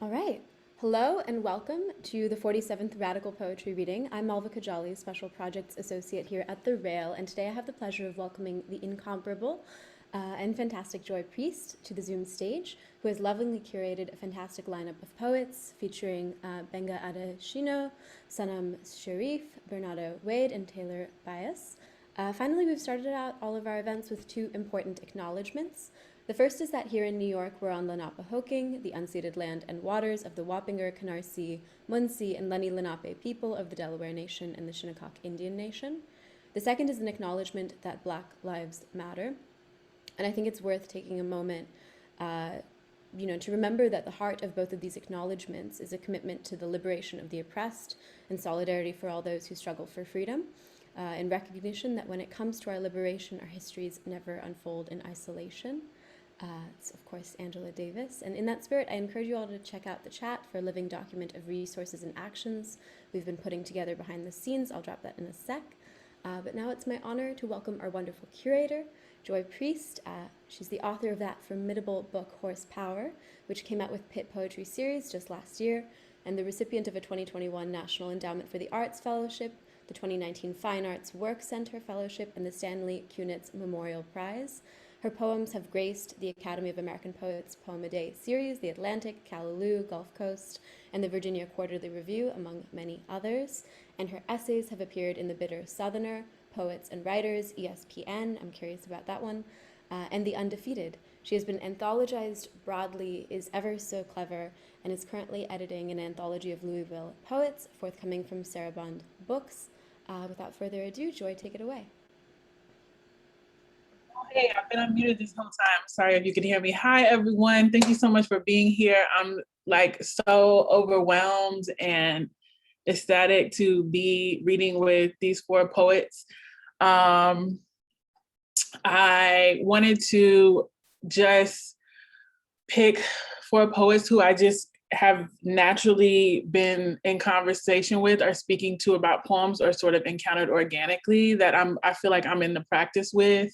All right. Hello and welcome to the 47th Radical Poetry Reading. I'm Malva Kajali, Special Projects Associate here at The Rail, and today I have the pleasure of welcoming the incomparable and fantastic Joy Priest to the Zoom stage, who has lovingly curated a fantastic lineup of poets featuring Gbenga Adesina, Sanam Sheriff, Bernardo Wade, and Taylor Byas. Finally, we've started out all of our events with two important acknowledgements. The first is that here in New York, we're on Lenapehoking, the unceded land and waters of the Wappinger, Canarsie, Munsee, and Lenni Lenape people of the Delaware Nation and the Shinnecock Indian Nation. The second is an acknowledgement that Black Lives Matter. And I think it's worth taking a moment to remember that the heart of both of these acknowledgements is a commitment to the liberation of the oppressed and solidarity for all those who struggle for freedom, in recognition that when it comes to our liberation, our histories never unfold in isolation. It's, of course, Angela Davis. And in that spirit, I encourage you all to check out the chat for a living document of resources and actions we've been putting together behind the scenes. I'll drop that in a sec. But now it's my honor to welcome our wonderful curator, Joy Priest. She's the author of that formidable book, Horsepower, which came out with Pitt Poetry Series just last year, and the recipient of a 2021 National Endowment for the Arts Fellowship, the 2019 Fine Arts Work Center Fellowship, and the Stanley Kunitz Memorial Prize. Her poems have graced the Academy of American Poets Poem-a-Day series, The Atlantic, Callaloo, Gulf Coast, and the Virginia Quarterly Review, among many others. And her essays have appeared in The Bitter Southerner, Poets and Writers, ESPN, I'm curious about that one, and The Undefeated. She has been anthologized broadly, is ever so clever, and is currently editing an anthology of Louisville poets, forthcoming from Sarabande Books. Without further ado, Joy, take it away. Hey, I've been unmuted this whole time. Sorry if you could hear me. Hi, everyone. Thank you so much for being here. I'm so overwhelmed and ecstatic to be reading with these four poets. I wanted to just pick four poets who I just have naturally been in conversation with or speaking to about poems or sort of encountered organically that I feel like I'm in the practice with.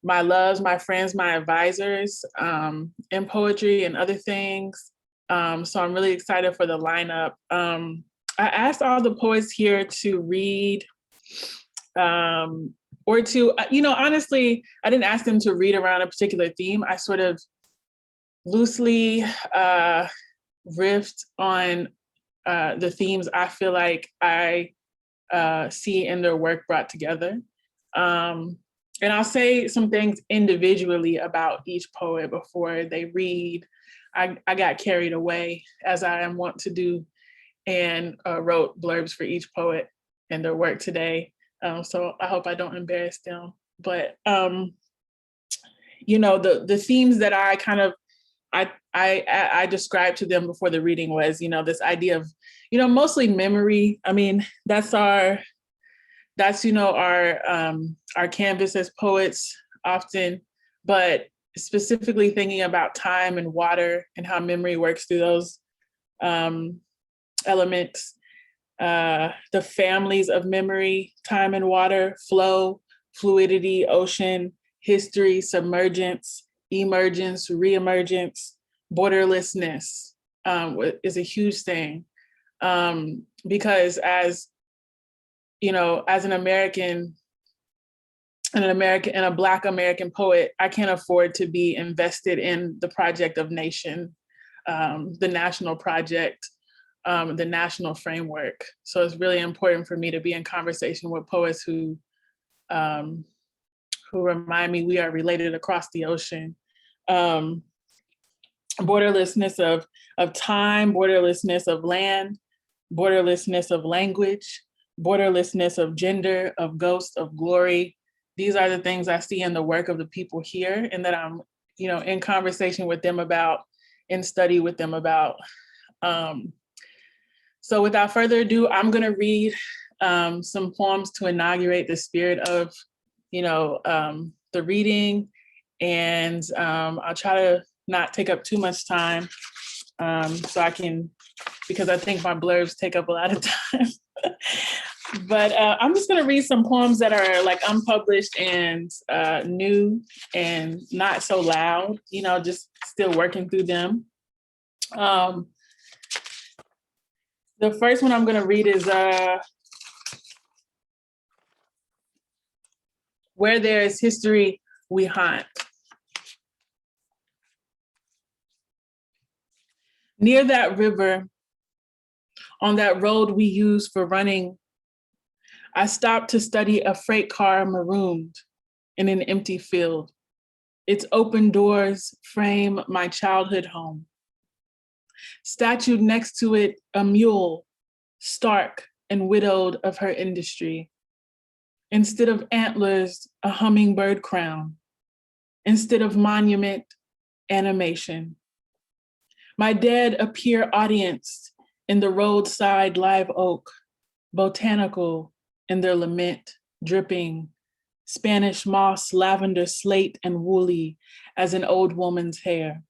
My loves, my friends, my advisors in poetry and other things. So I'm really excited for the lineup. I asked all the poets here to read or to, honestly, I didn't ask them to read around a particular theme. I sort of loosely riffed on the themes I feel like I see in their work brought together. And I'll say some things individually about each poet before they read. I got carried away, as I am wont to do, and wrote blurbs for each poet and their work today. So I hope I don't embarrass them. But, the themes that I kind of I described to them before the reading was, this idea of, mostly memory. I mean, that's our canvas as poets often, but specifically thinking about time and water and how memory works through those elements. The families of memory, time and water, flow, fluidity, ocean, history, submergence, emergence, reemergence, borderlessness is a huge thing. Because as an American and a Black American poet, I can't afford to be invested in the project of nation, the national project, the national framework. So it's really important for me to be in conversation with poets who remind me we are related across the ocean. Borderlessness of time, borderlessness of land, borderlessness of language, borderlessness of gender, of ghost, of glory. These are the things I see in the work of the people here and that I'm, in conversation with them about, in study with them about. So without further ado, I'm gonna read some poems to inaugurate the spirit of, the reading. And I'll try to not take up too much time so I can, because I think my blurbs take up a lot of time. But I'm just gonna read some poems that are like unpublished and new and not so loud, just still working through them. Um, the first one I'm gonna read is Where There Is History, We Haunt. Near that river, on that road we use for running, I stopped to study a freight car marooned in an empty field. Its open doors frame my childhood home. Statued next to it, a mule, stark and widowed of her industry. Instead of antlers, a hummingbird crown. Instead of monument, animation. My dead appear audienced in the roadside live oak, botanical in their lament, dripping, Spanish moss, lavender, slate, and woolly as an old woman's hair.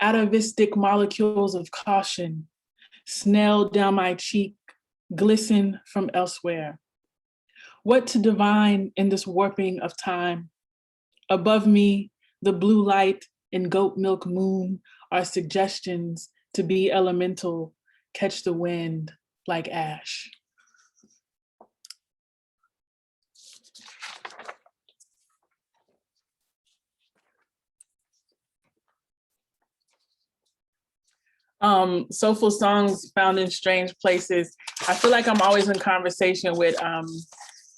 Atavistic molecules of caution snail down my cheek, glisten from elsewhere. What to divine in this warping of time? Above me, the blue light and goat milk moon are suggestions to be elemental, catch the wind like ash. Soulful songs found in strange places. I feel like I'm always in conversation with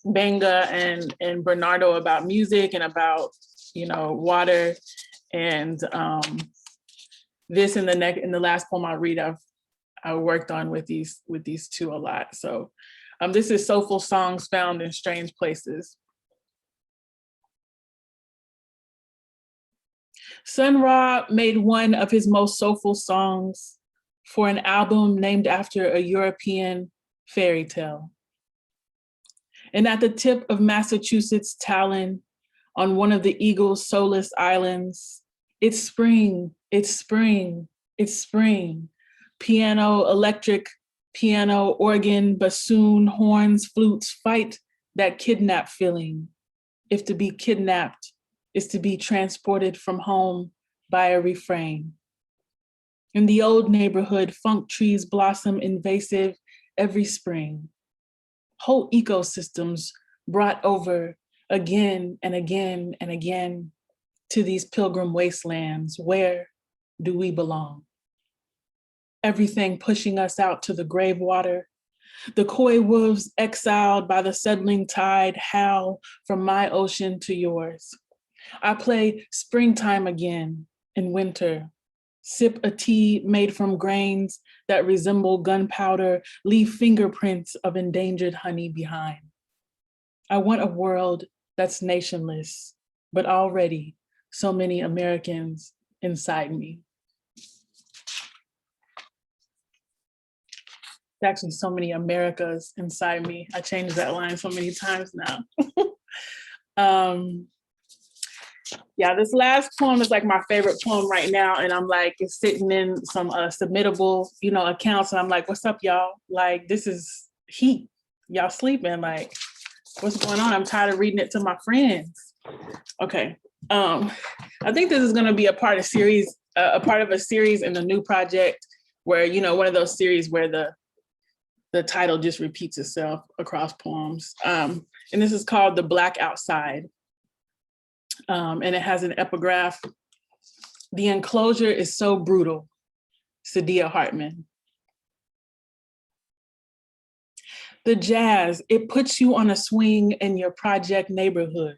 Gbenga and Bernardo about music and about, water. And this in the last poem I read, I worked on with these two a lot. So this is Soulful Songs Found in Strange Places. Sun Ra made one of his most soulful songs for an album named after a European fairy tale. And at the tip of Massachusetts Talon, on one of the Eagle's soulless islands, it's spring, it's spring, it's spring. Piano, electric, piano, organ, bassoon, horns, flutes, fight that kidnap feeling. If to be kidnapped is to be transported from home by a refrain. In the old neighborhood, funk trees blossom invasive every spring. Whole ecosystems brought over again and again and again to these pilgrim wastelands. Where do we belong? Everything pushing us out to the grave water. The koi wolves exiled by the settling tide howl from my ocean to yours. I play springtime again in winter, sip a tea made from grains that resemble gunpowder, leave fingerprints of endangered honey behind. I want a world that's nationless, but already so many Americans inside me. Actually, so many Americas inside me. I changed that line so many times now. Yeah, this last poem is like my favorite poem right now. And I'm like, it's sitting in some submittable, accounts. And I'm like, what's up, y'all? Like, this is heat. Y'all sleeping, like, what's going on? I'm tired of reading it to my friends. Okay. I think this is gonna be a part of a series in the new project where, one of those series where the title just repeats itself across poems. And this is called The Black Outside. And it has an epigraph. The enclosure is so brutal, Sadia Hartman. The jazz, it puts you on a swing in your project neighborhood,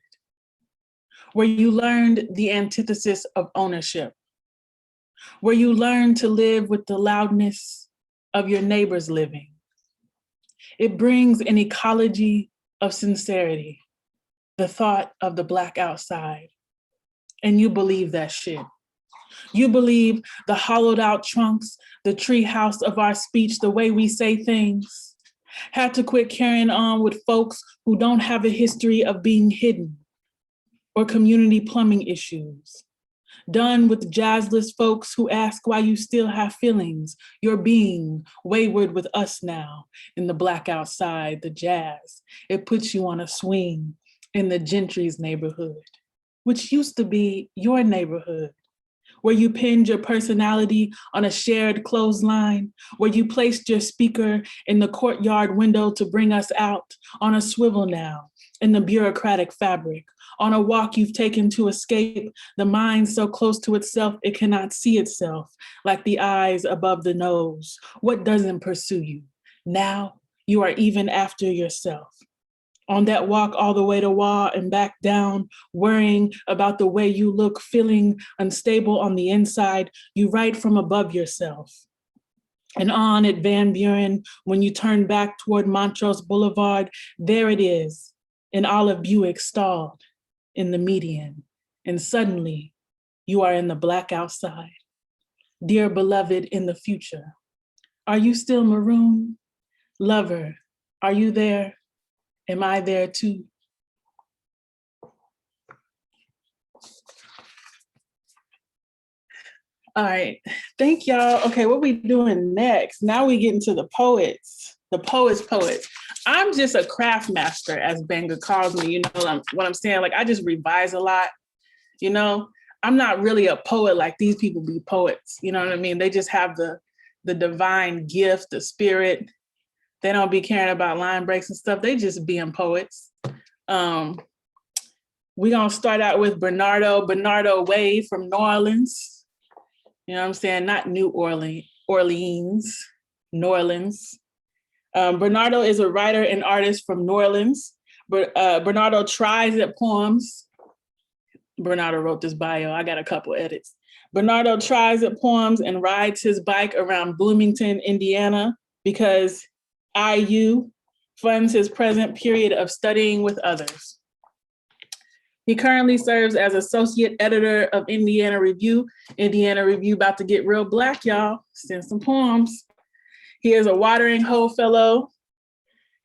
where you learned the antithesis of ownership, where you learned to live with the loudness of your neighbor's living. It brings an ecology of sincerity, the thought of the Black outside. And you believe that shit. You believe the hollowed out trunks, the tree house of our speech, the way we say things. Had to quit carrying on with folks who don't have a history of being hidden or community plumbing issues. Done with jazzless folks who ask why you still have feelings. You're being wayward with us now in the Black outside, the jazz. It puts you on a swing in the gentry's neighborhood, which used to be your neighborhood, where you pinned your personality on a shared clothesline, where you placed your speaker in the courtyard window to bring us out, on a swivel now, in the bureaucratic fabric, on a walk you've taken to escape the mind so close to itself it cannot see itself, like the eyes above the nose. What doesn't pursue you? Now you are even after yourself. On that walk all the way to Wa and back down, worrying about the way you look, feeling unstable on the inside, you write from above yourself. And on at Van Buren, when you turn back toward Montrose Boulevard, there it is, an olive Buick stalled in the median. And suddenly, you are in the black outside. Dear beloved in the future, are you still maroon? Lover, are you there? Am I there too? All right, thank y'all. Okay, what we doing next? Now we get into the poets, the poets. I'm just a craft master, as Gbenga calls me, you know what I'm saying? Like, I just revise a lot, you know? I'm not really a poet like these people be poets, you know what I mean? They just have the divine gift, the spirit. They don't be caring about line breaks and stuff. They just being poets. We're gonna start out with Bernardo Wade from New Orleans. You know what I'm saying? Not New Orleans, New Orleans. Bernardo is a writer and artist from New Orleans. Bernardo tries at poems. Bernardo wrote this bio. I got a couple edits. Bernardo tries at poems and rides his bike around Bloomington, Indiana, because IU funds his present period of studying with others. He currently serves as associate editor of Indiana Review. Indiana Review about to get real black, y'all. Send some poems. He is a Watering Hole Fellow,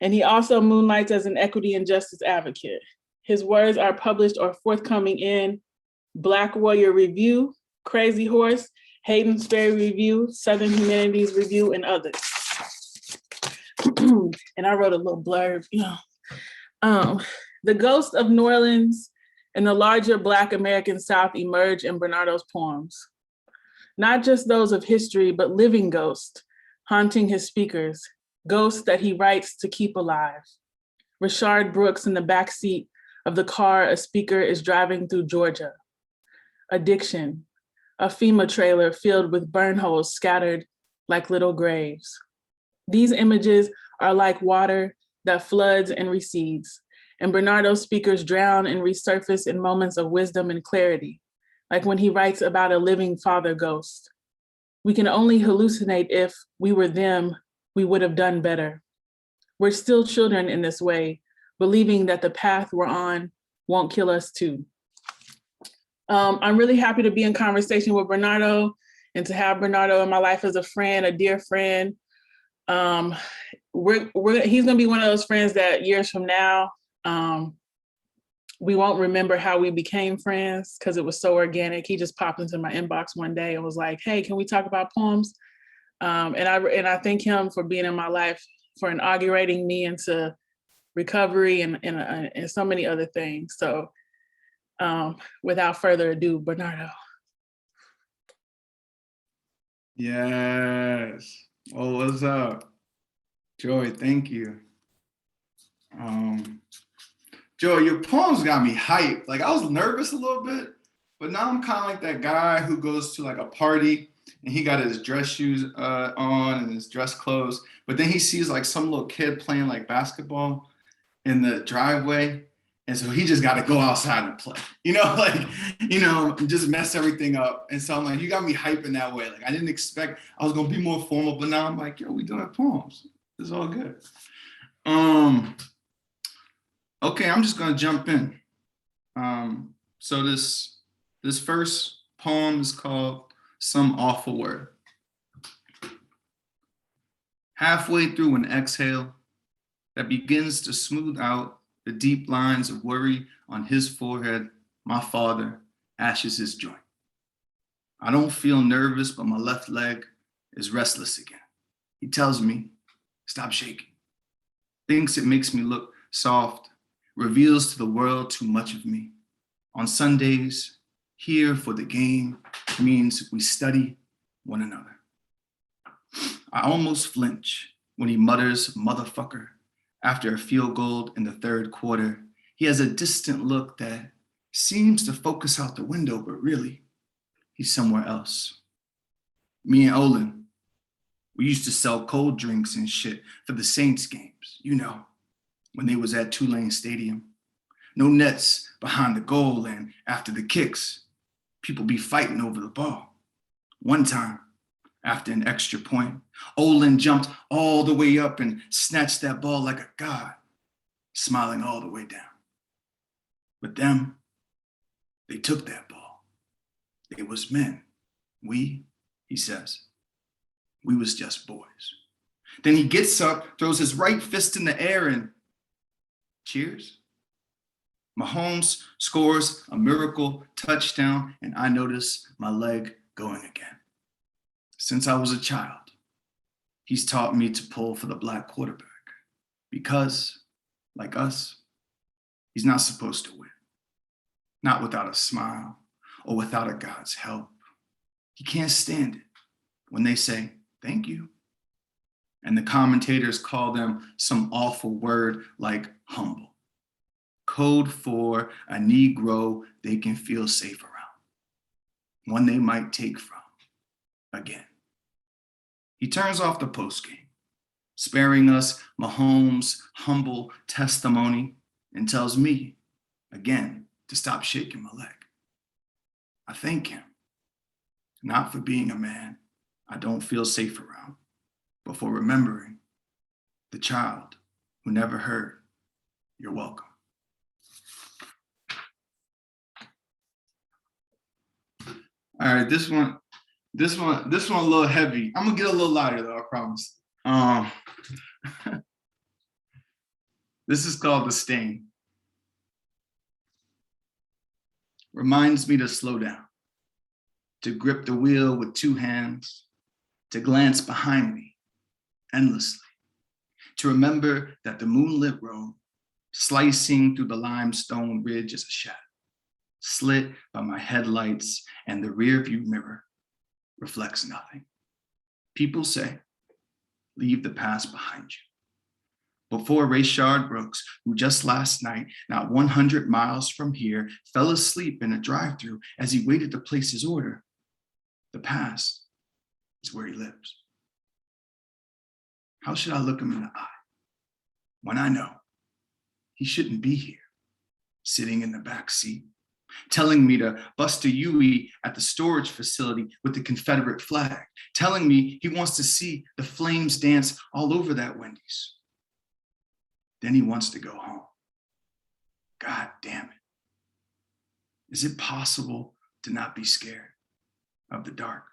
and he also moonlights as an equity and justice advocate. His words are published or forthcoming in Black Warrior Review, Crazy Horse, Hayden's Ferry Review, Southern Humanities Review, and others. And I wrote a little blurb, you know. The ghost of New Orleans and the larger Black American South emerge in Bernardo's poems. Not just those of history, but living ghosts haunting his speakers, ghosts that he writes to keep alive. Rashard Brooks in the backseat of the car a speaker is driving through Georgia. Addiction, a FEMA trailer filled with burn holes scattered like little graves. These images are like water that floods and recedes, and Bernardo's speakers drown and resurface in moments of wisdom and clarity, like when he writes about a living father ghost. We can only hallucinate if we were them, we would have done better. We're still children in this way, believing that the path we're on won't kill us too. I'm really happy to be in conversation with Bernardo and to have Bernardo in my life as a friend, a dear friend. He's gonna be one of those friends that years from now, we won't remember how we became friends because it was so organic. He just popped into my inbox one day and was like, "Hey, can we talk about poems?" And I thank him for being in my life, for inaugurating me into recovery and so many other things. So without further ado, Bernardo. Yes. Oh, what's up? Joy, thank you. Joy, your poems got me hyped. Like, I was nervous a little bit, but now I'm kind of like that guy who goes to like a party and he got his dress shoes on and his dress clothes, but then he sees like some little kid playing like basketball in the driveway. And so he just got to go outside and play, just mess everything up. And so I'm like, you got me hyping that way. Like, I didn't expect I was going to be more formal, but now I'm like, yo, we doing poems. It's all good. Okay, I'm just going to jump in. So this first poem is called Some Awful Word. Halfway through an exhale that begins to smooth out the deep lines of worry on his forehead, my father ashes his joint. I don't feel nervous, but my left leg is restless again. He tells me, stop shaking. Thinks it makes me look soft, reveals to the world too much of me. On Sundays, Here for the game means we study one another. I almost flinch when he mutters motherfucker after a field goal in the third quarter. He has a distant look that seems to focus out the window, but really, he's somewhere else. Me and Olin, we used to sell cold drinks and shit for the Saints games, you know, when they was at Tulane Stadium. No nets behind the goal, and after the kicks, people be fighting over the ball. One time, after an extra point, Olin jumped all the way up and snatched that ball like a god, smiling all the way down. But them, they took that ball. They was men. We, he says, we was just boys. Then he gets up, throws his right fist in the air and cheers. Mahomes scores a miracle touchdown and I notice my leg going again. Since I was a child, he's taught me to pull for the black quarterback because, like us, he's not supposed to win. Not without a smile or without a God's help. He can't stand it when they say, thank you. And the commentators call them some awful word like humble. Code for a Negro they can feel safe around. One they might take from again. He turns off the postgame, sparing us Mahomes' humble testimony, and tells me again to stop shaking my leg. I thank him, not for being a man I don't feel safe around, but for remembering the child who never heard, you're welcome. All right, this one a little heavy. I'm gonna get a little lighter though, I promise. This is called The Stain. Reminds me to slow down, to grip the wheel with two hands, to glance behind me endlessly, to remember that the moonlit road slicing through the limestone ridge is a shadow, slit by my headlights, and the rearview mirror reflects nothing. People say, leave the past behind you. Before Rayshard Brooks, who just last night, not 100 miles from here, fell asleep in a drive-thru as he waited to place his order, the past is where he lives. How should I look him in the eye when I know he shouldn't be here, sitting in the back seat, telling me to bust a Yui at the storage facility with the Confederate flag, telling me he wants to see the flames dance all over that Wendy's. Then he wants to go home. God damn it. Is it possible to not be scared of the dark?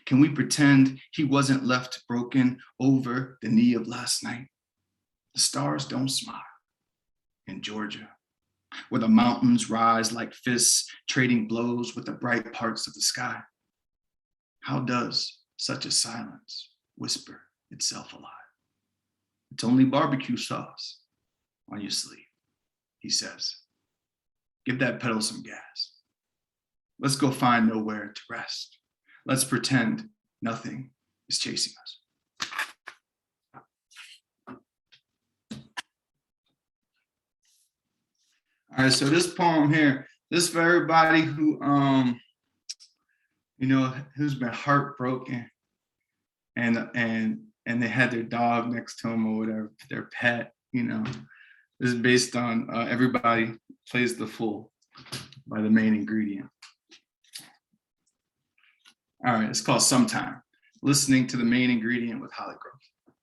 Can we pretend he wasn't left broken over the knee of last night? The stars don't smile in Georgia, where the mountains rise like fists trading blows with the bright parts of the sky. How does such a silence whisper itself alive? It's only barbecue sauce on your sleeve, he says. Give that pedal some gas. Let's go find nowhere to rest. Let's pretend nothing is chasing us. All right, so this poem here, this is for everybody who, who's been heartbroken and they had their dog next to them or whatever, their pet, This is based on Everybody Plays the Fool by The Main Ingredient. All right, it's called Sometime, listening to The Main Ingredient with Holly Grove.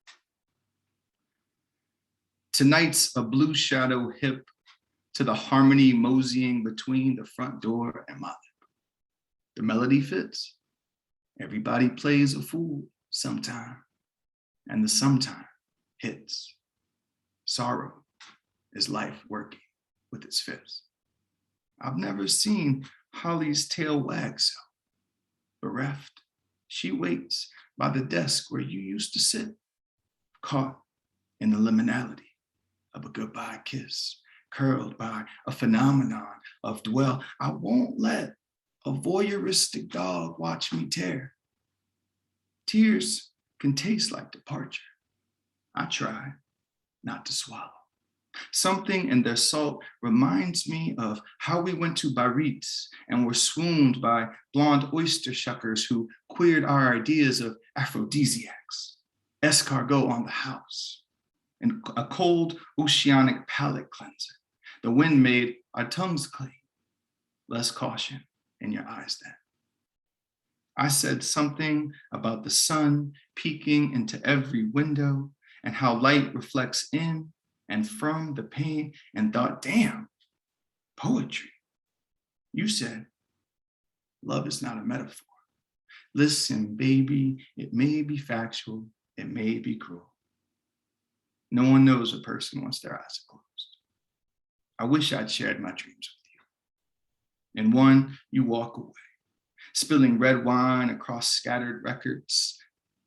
Tonight's a blue shadow hip to the harmony moseying between the front door and my lip. The melody fits. Everybody plays a fool sometime, and the sometime hits. Sorrow is life working with its fists. I've never seen Holly's tail wag so. Bereft, she waits by the desk where you used to sit, caught in the liminality of a goodbye kiss, curled by a phenomenon of dwell. I won't let A voyeuristic dog watched me tear. Tears can taste like departure. I try not to swallow. Something in their salt reminds me of how we went to Biarritz and were swooned by blonde oyster shuckers who queered our ideas of aphrodisiacs, escargot on the house, and a cold oceanic palate cleanser. The wind made our tongues clean. Less caution in your eyes then. I said something about the sun peeking into every window and how light reflects in and from the pain, and thought, damn, poetry. You said, love is not a metaphor. Listen, baby, it may be factual, it may be cruel. No one knows a person once their eyes are closed. I wish I'd shared my dreams with you. In one, you walk away, spilling red wine across scattered records,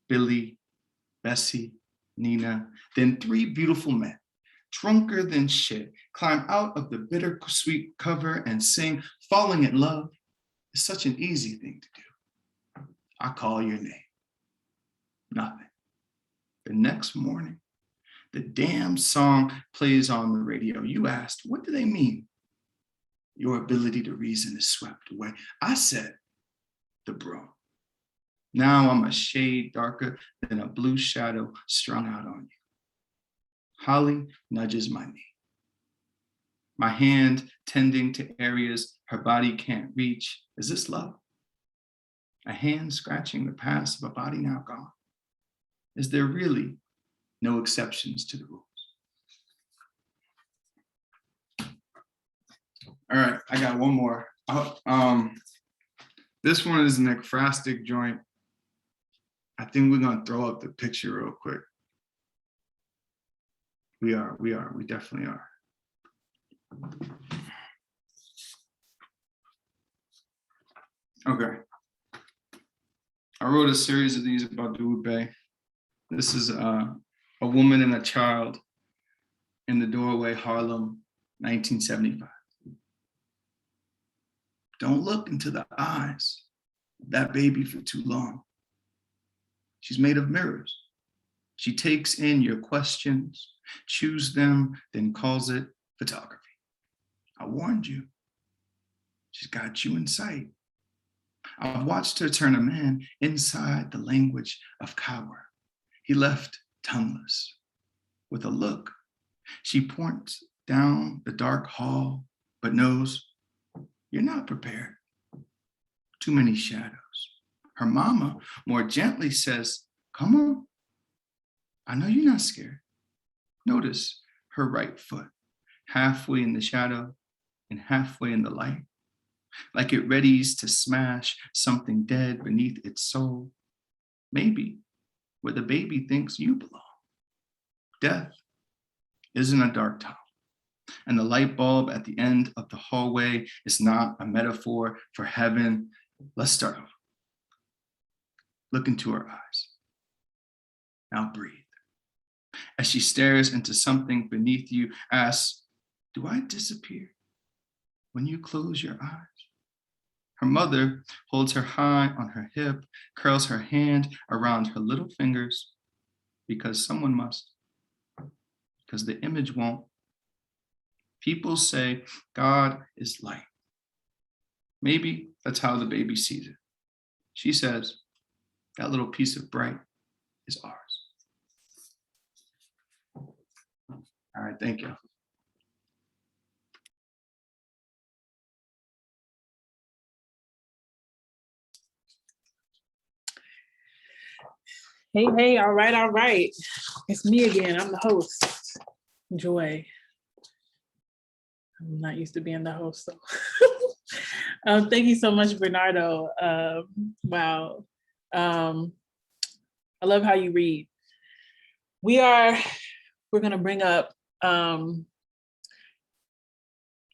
Billy, Bessie, Nina, then three beautiful men, drunker than shit, climb out of the bittersweet cover and sing, falling in love is such an easy thing to do. I call your name. Nothing. The next morning, the damn song plays on the radio. You asked, what do they mean? Your ability to reason is swept away. I said, the bro. Now I'm a shade darker than a blue shadow strung out on you. Holly nudges my knee. My hand tending to areas her body can't reach. Is this love? A hand scratching the past of a body now gone. Is there really no exceptions to the rules? All right, I got one more. This one is an ekphrastic joint. I think we're gonna throw up the picture real quick. We definitely are. Okay. I wrote a series of these about Duwebe. This is a woman and a child in the doorway, Harlem, 1975. Don't look into the eyes of that baby for too long. She's made of mirrors. She takes in your questions, chews them, then calls it photography. I warned you. She's got you in sight. I've watched her turn a man inside the language of cower. He left tongueless. With a look, she points down the dark hall, but knows you're not prepared. Too many shadows. Her mama more gently says, come on. I know you're not scared. Notice her right foot, halfway in the shadow and halfway in the light, like it readies to smash something dead beneath its soul. Maybe where the baby thinks you belong. Death isn't a dark tunnel, and the light bulb at the end of the hallway is not a metaphor for heaven. Let's start off. Look into her eyes. Now breathe. As she stares into something beneath you, asks, do I disappear when you close your eyes? Her mother holds her high on her hip, curls her hand around her little fingers, because someone must, because the image won't. People say God is light. Maybe that's how the baby sees it. She says, that little piece of bright is ours. All right, thank you. Hey, all right. It's me again, I'm the host, Joy. I'm not used to being the host, so. Thank you so much, Bernardo. Wow. I love how you read. We're gonna bring up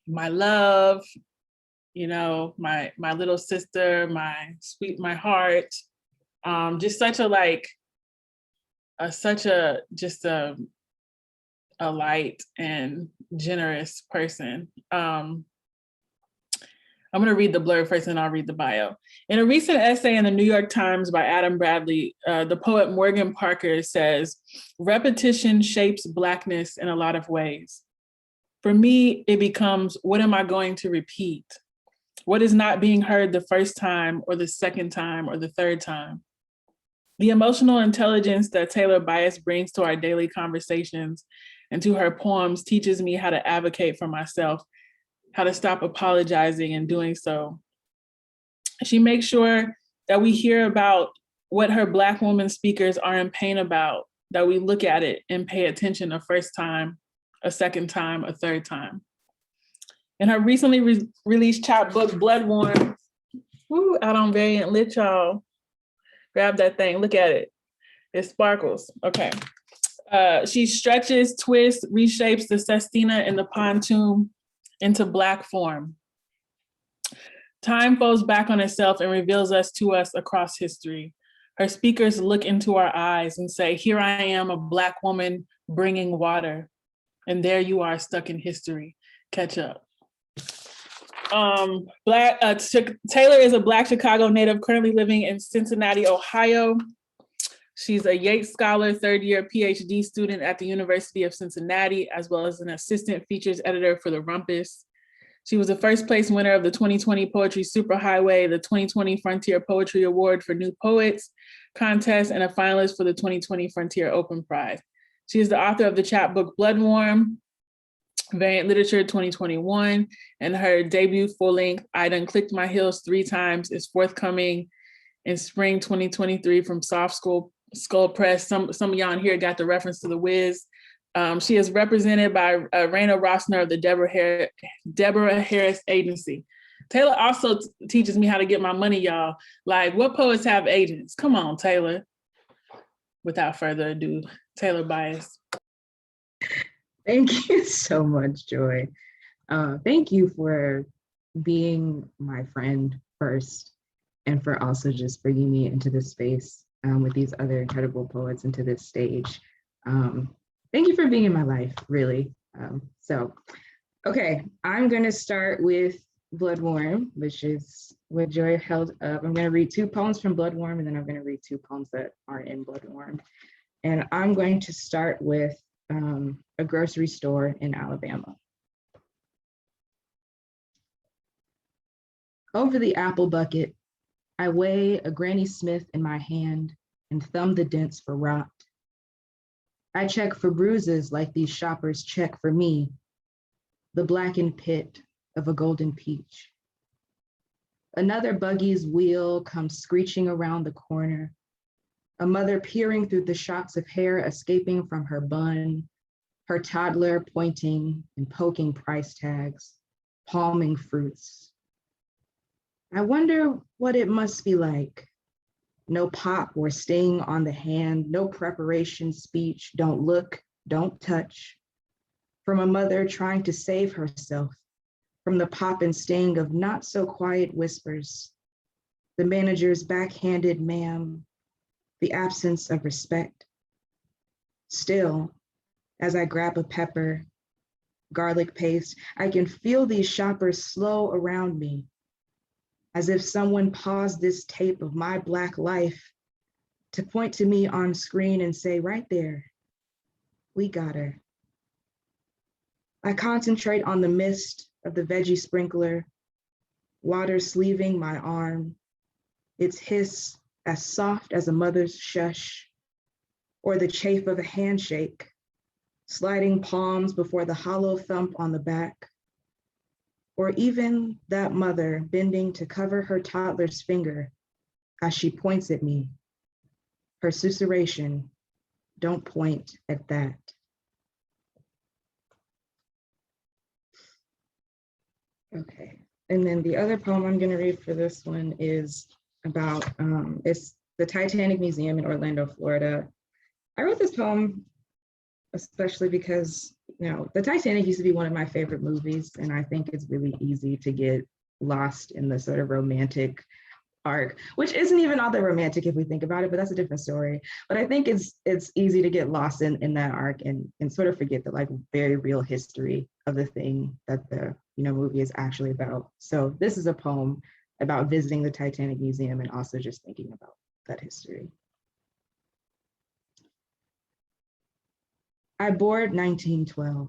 my love, my little sister, my heart, just such a light and generous person. I I'm going to read the blurb first and I'll read the bio. In a recent essay in the New York Times by Adam Bradley, the poet Morgan Parker says, repetition shapes Blackness in a lot of ways. For me, it becomes, what am I going to repeat? What is not being heard the first time or the second time or the third time? The emotional intelligence that Taylor Byas brings to our daily conversations and to her poems teaches me how to advocate for myself, how to stop apologizing and doing so. She makes sure that we hear about what her Black woman speakers are in pain about, that we look at it and pay attention a first time, a second time, a third time. In her recently released chapbook, Blood Warm, out on Variant Lit, y'all. Grab that thing, look at it. It sparkles, okay. She stretches, twists, reshapes the sestina and the pontoon into Black form. Time folds back on itself and reveals us to us across history. Her speakers look into our eyes and say, here I am, a Black woman bringing water. And there you are, stuck in history. Catch up. Taylor is a Black Chicago native currently living in Cincinnati, Ohio. She's a Yates Scholar, third-year PhD student at the University of Cincinnati, as well as an assistant features editor for The Rumpus. She was the first place winner of the 2020 Poetry Superhighway, the 2020 Frontier Poetry Award for New Poets contest, and a finalist for the 2020 Frontier Open Prize. She is the author of the chapbook Blood Warm, Variant Literature 2021, and her debut full-length I Done Clicked My Heels 3 Times is forthcoming in spring 2023 from Soft Skull Press. Some of y'all in here got the reference to The Wiz. She is represented by Raina Rossner of the Deborah Harris Agency. Taylor also teaches me how to get my money, y'all. Like, what poets have agents? Come on, Taylor. Without further ado, Taylor Byas. Thank you so much, Joy. Thank you for being my friend first, and for also just bringing me into this space with these other incredible poets into this stage. Thank you for being in my life, really. Okay, I'm gonna start with Blood Warm, which is what Joy held up. I'm gonna read 2 poems from Blood Warm, and then I'm gonna read 2 poems that are in Blood Warm. And I'm going to start with a grocery store in Alabama. Over the apple bucket, I weigh a Granny Smith in my hand and thumb the dents for rot. I check for bruises like these shoppers check for me, the blackened pit of a golden peach. Another buggy's wheel comes screeching around the corner, a mother peering through the shocks of hair escaping from her bun, her toddler pointing and poking price tags, palming fruits. I wonder what it must be like. No pop or sting on the hand, no preparation speech, don't look, don't touch. From a mother trying to save herself from the pop and sting of not so quiet whispers, the manager's backhanded ma'am, the absence of respect. Still, as I grab a pepper, garlic paste, I can feel these shoppers slow around me, as if someone paused this tape of my Black life to point to me on screen and say, right there, we got her. I concentrate on the mist of the veggie sprinkler, water sleeving my arm, its hiss as soft as a mother's shush, or the chafe of a handshake, sliding palms before the hollow thump on the back, or even that mother bending to cover her toddler's finger as she points at me. Her susurration, don't point at that. Okay, and then the other poem I'm gonna read for this one is about, it's the Titanic Museum in Orlando, Florida. I wrote this poem especially because, you know, the Titanic used to be one of my favorite movies, and I think it's really easy to get lost in the sort of romantic arc, which isn't even all that romantic if we think about it, but that's a different story. But I think it's easy to get lost in that arc and sort of forget the like very real history of the thing that the movie is actually about. So this is a poem about visiting the Titanic Museum and also just thinking about that history. I board 1912.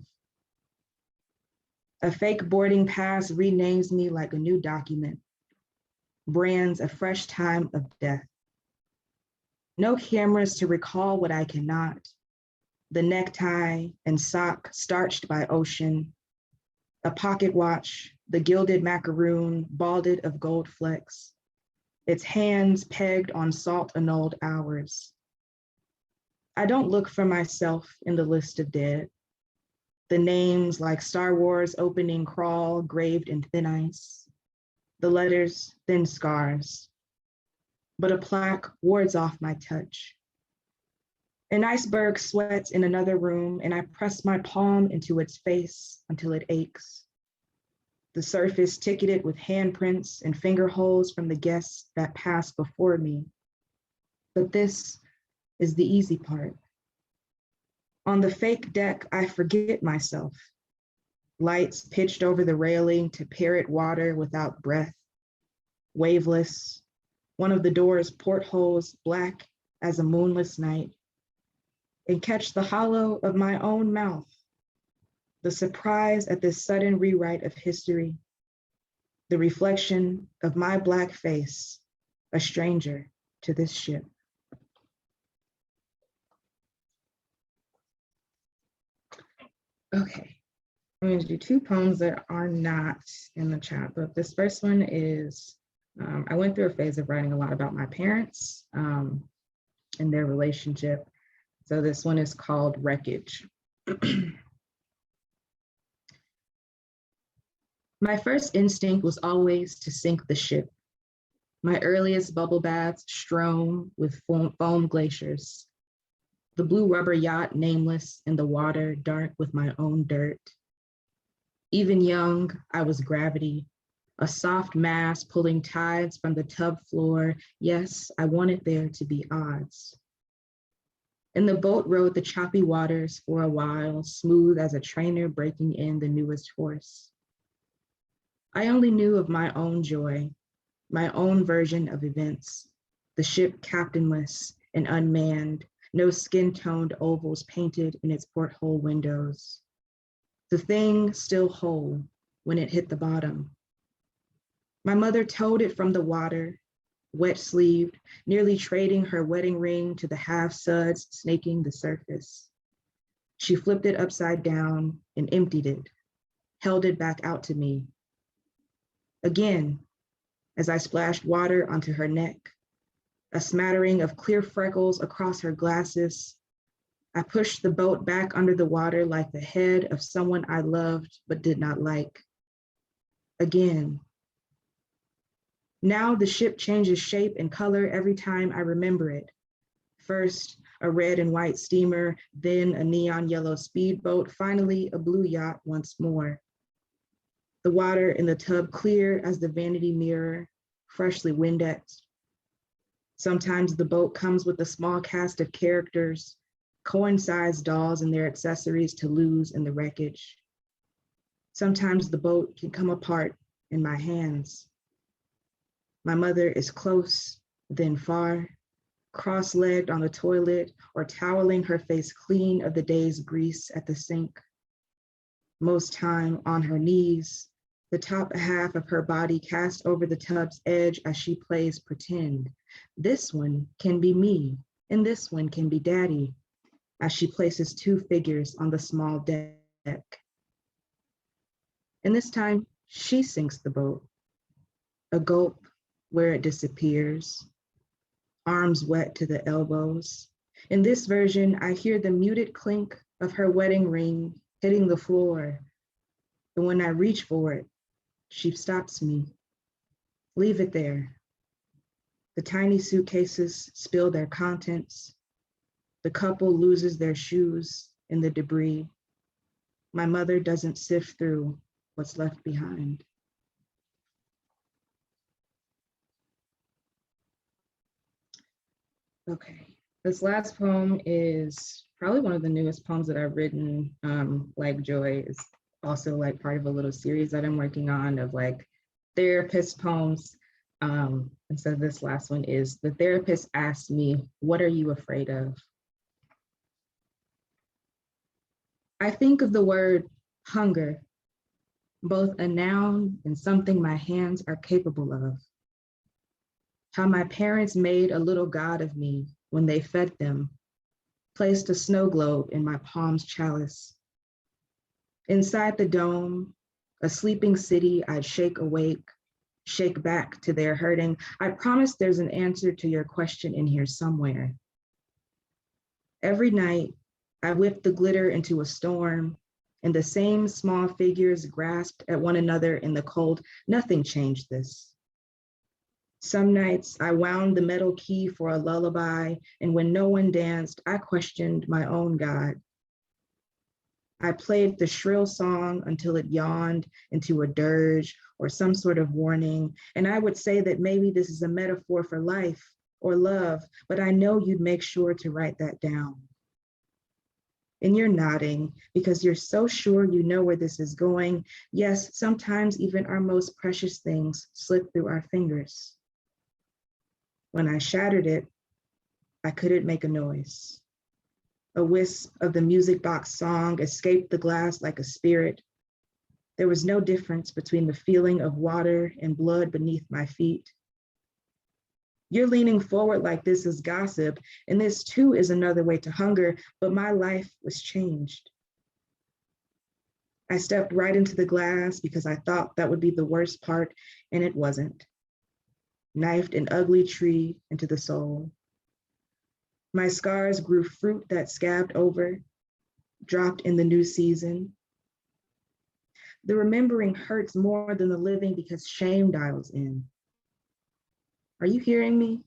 A fake boarding pass renames me like a new document, brands a fresh time of death. No cameras to recall what I cannot, the necktie and sock starched by ocean, a pocket watch, the gilded macaroon balded of gold flecks, its hands pegged on salt annulled hours. I don't look for myself in the list of dead. The names like Star Wars opening crawl graved in thin ice. The letters, thin scars. But a plaque wards off my touch. An iceberg sweats in another room and I press my palm into its face until it aches. The surface ticketed with handprints and finger holes from the guests that passed before me. But this is the easy part. On the fake deck, I forget myself. Lights pitched over the railing to parrot water without breath. Waveless, one of the door's portholes black as a moonless night. And catch the hollow of my own mouth. The surprise at this sudden rewrite of history. The reflection of my Black face, a stranger to this ship. Okay, I'm going to do two poems that are not in the chat, but this first one is, I went through a phase of writing a lot about my parents and their relationship. So this one is called Wreckage. My first instinct was always to sink the ship. My earliest bubble baths strewn with foam glaciers. The blue rubber yacht nameless in the water dark with my own dirt. Even young, I was gravity, a soft mass pulling tides from the tub floor. Yes, I wanted there to be odds. And the boat rode the choppy waters for a while, smooth as a trainer breaking in the newest horse. I only knew of my own joy, my own version of events, the ship captainless and unmanned, no skin-toned ovals painted in its porthole windows. The thing still whole when it hit the bottom. My mother towed it from the water, wet-sleeved, nearly trading her wedding ring to the half-suds snaking the surface. She flipped it upside down and emptied it, held it back out to me. Again, as I splashed water onto her neck, a smattering of clear freckles across her glasses, I pushed the boat back under the water like the head of someone I loved but did not like. Again. Now the ship changes shape and color every time I remember it. First, a red and white steamer, then a neon yellow speedboat, finally a blue yacht once more. The water in the tub clear as the vanity mirror, freshly Windexed. Sometimes the boat comes with a small cast of characters, coin-sized dolls and their accessories to lose in the wreckage. Sometimes the boat can come apart in my hands. My mother is close, then far, cross-legged on the toilet or toweling her face clean of the day's grease at the sink. Most time on her knees, the top half of her body cast over the tub's edge as she plays pretend. This one can be me, and this one can be daddy, as she places two figures on the small deck. And this time, she sinks the boat. A gulp where it disappears, arms wet to the elbows. In this version, I hear the muted clink of her wedding ring hitting the floor. And when I reach for it, she stops me. Leave it there. The tiny suitcases spill their contents. The couple loses their shoes in the debris. My mother doesn't sift through what's left behind. Okay, this last poem is probably one of the newest poems that I've written. Like Joy is also like part of a little series that I'm working on of like therapist poems. And so this last one is, the therapist asked me, "What are you afraid of?" I think of the word hunger, both a noun and something my hands are capable of. How my parents made a little god of me when they fed them, placed a snow globe in my palm's chalice. Inside the dome, a sleeping city I'd shake awake, shake back to their hurting. I promise there's an answer to your question in here somewhere. Every night, I whipped the glitter into a storm, and the same small figures grasped at one another in the cold. Nothing changed this. Some nights I wound the metal key for a lullaby, and when no one danced, I questioned my own God. I played the shrill song until it yawned into a dirge or some sort of warning, and I would say that maybe this is a metaphor for life or love, but I know you'd make sure to write that down. And you're nodding because you're so sure you know where this is going. Yes, sometimes even our most precious things slip through our fingers. When I shattered it, I couldn't make a noise. A wisp of the music box song escaped the glass like a spirit. There was no difference between the feeling of water and blood beneath my feet. You're leaning forward like this is gossip, and this too is another way to hunger, but my life was changed. I stepped right into the glass because I thought that would be the worst part, and it wasn't. Knifed an ugly tree into the soul. My scars grew fruit that scabbed over, dropped in the new season. The remembering hurts more than the living because shame dials in. Are you hearing me?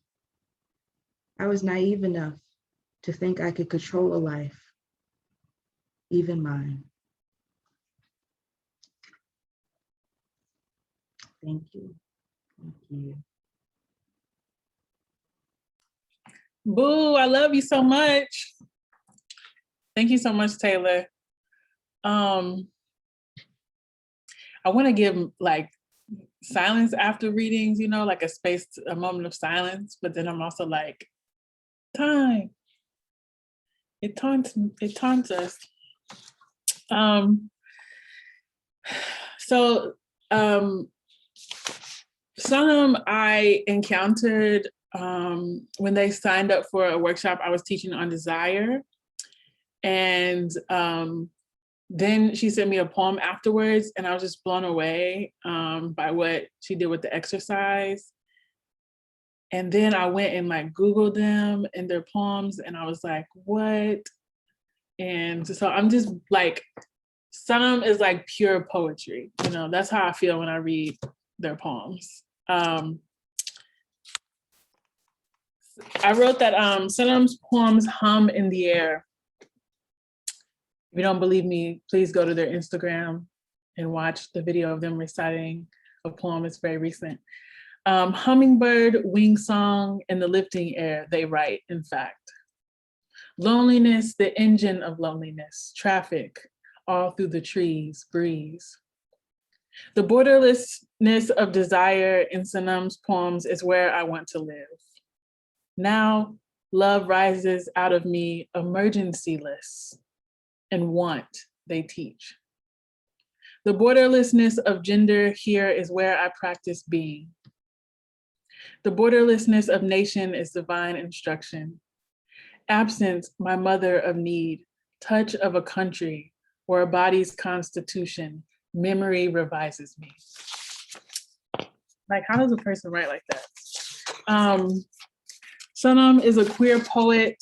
I was naive enough to think I could control a life, even mine. Thank you. Thank you. Boo, I love you so much. Thank you so much, Taylor. I want to give like silence after readings, you know, like a moment of silence, but then I'm also like, time. It taunts us. Sanam I encountered when they signed up for a workshop I was teaching on desire. And then she sent me a poem afterwards, and I was just blown away by what she did with the exercise. And then I went and like Googled them and their poems, and I was like, what? And so I'm just like, Sanam is like pure poetry. You know, that's how I feel when I read their poems. I wrote that Sanam's poems hum in the air. If you don't believe me, please go to their Instagram and watch the video of them reciting a poem. It's very recent. Hummingbird, wing song, and the lifting air, they write, in fact. Loneliness, the engine of loneliness, traffic, all through the trees, breeze. The borderlessness of desire in Sanam's poems is where I want to live. Now, love rises out of me, emergencyless, and want, they teach. The borderlessness of gender here is where I practice being. The borderlessness of nation is divine instruction. Absence, my mother of need, touch of a country or a body's constitution, memory revises me. Like, how does a person write like that? Sanam is a queer poet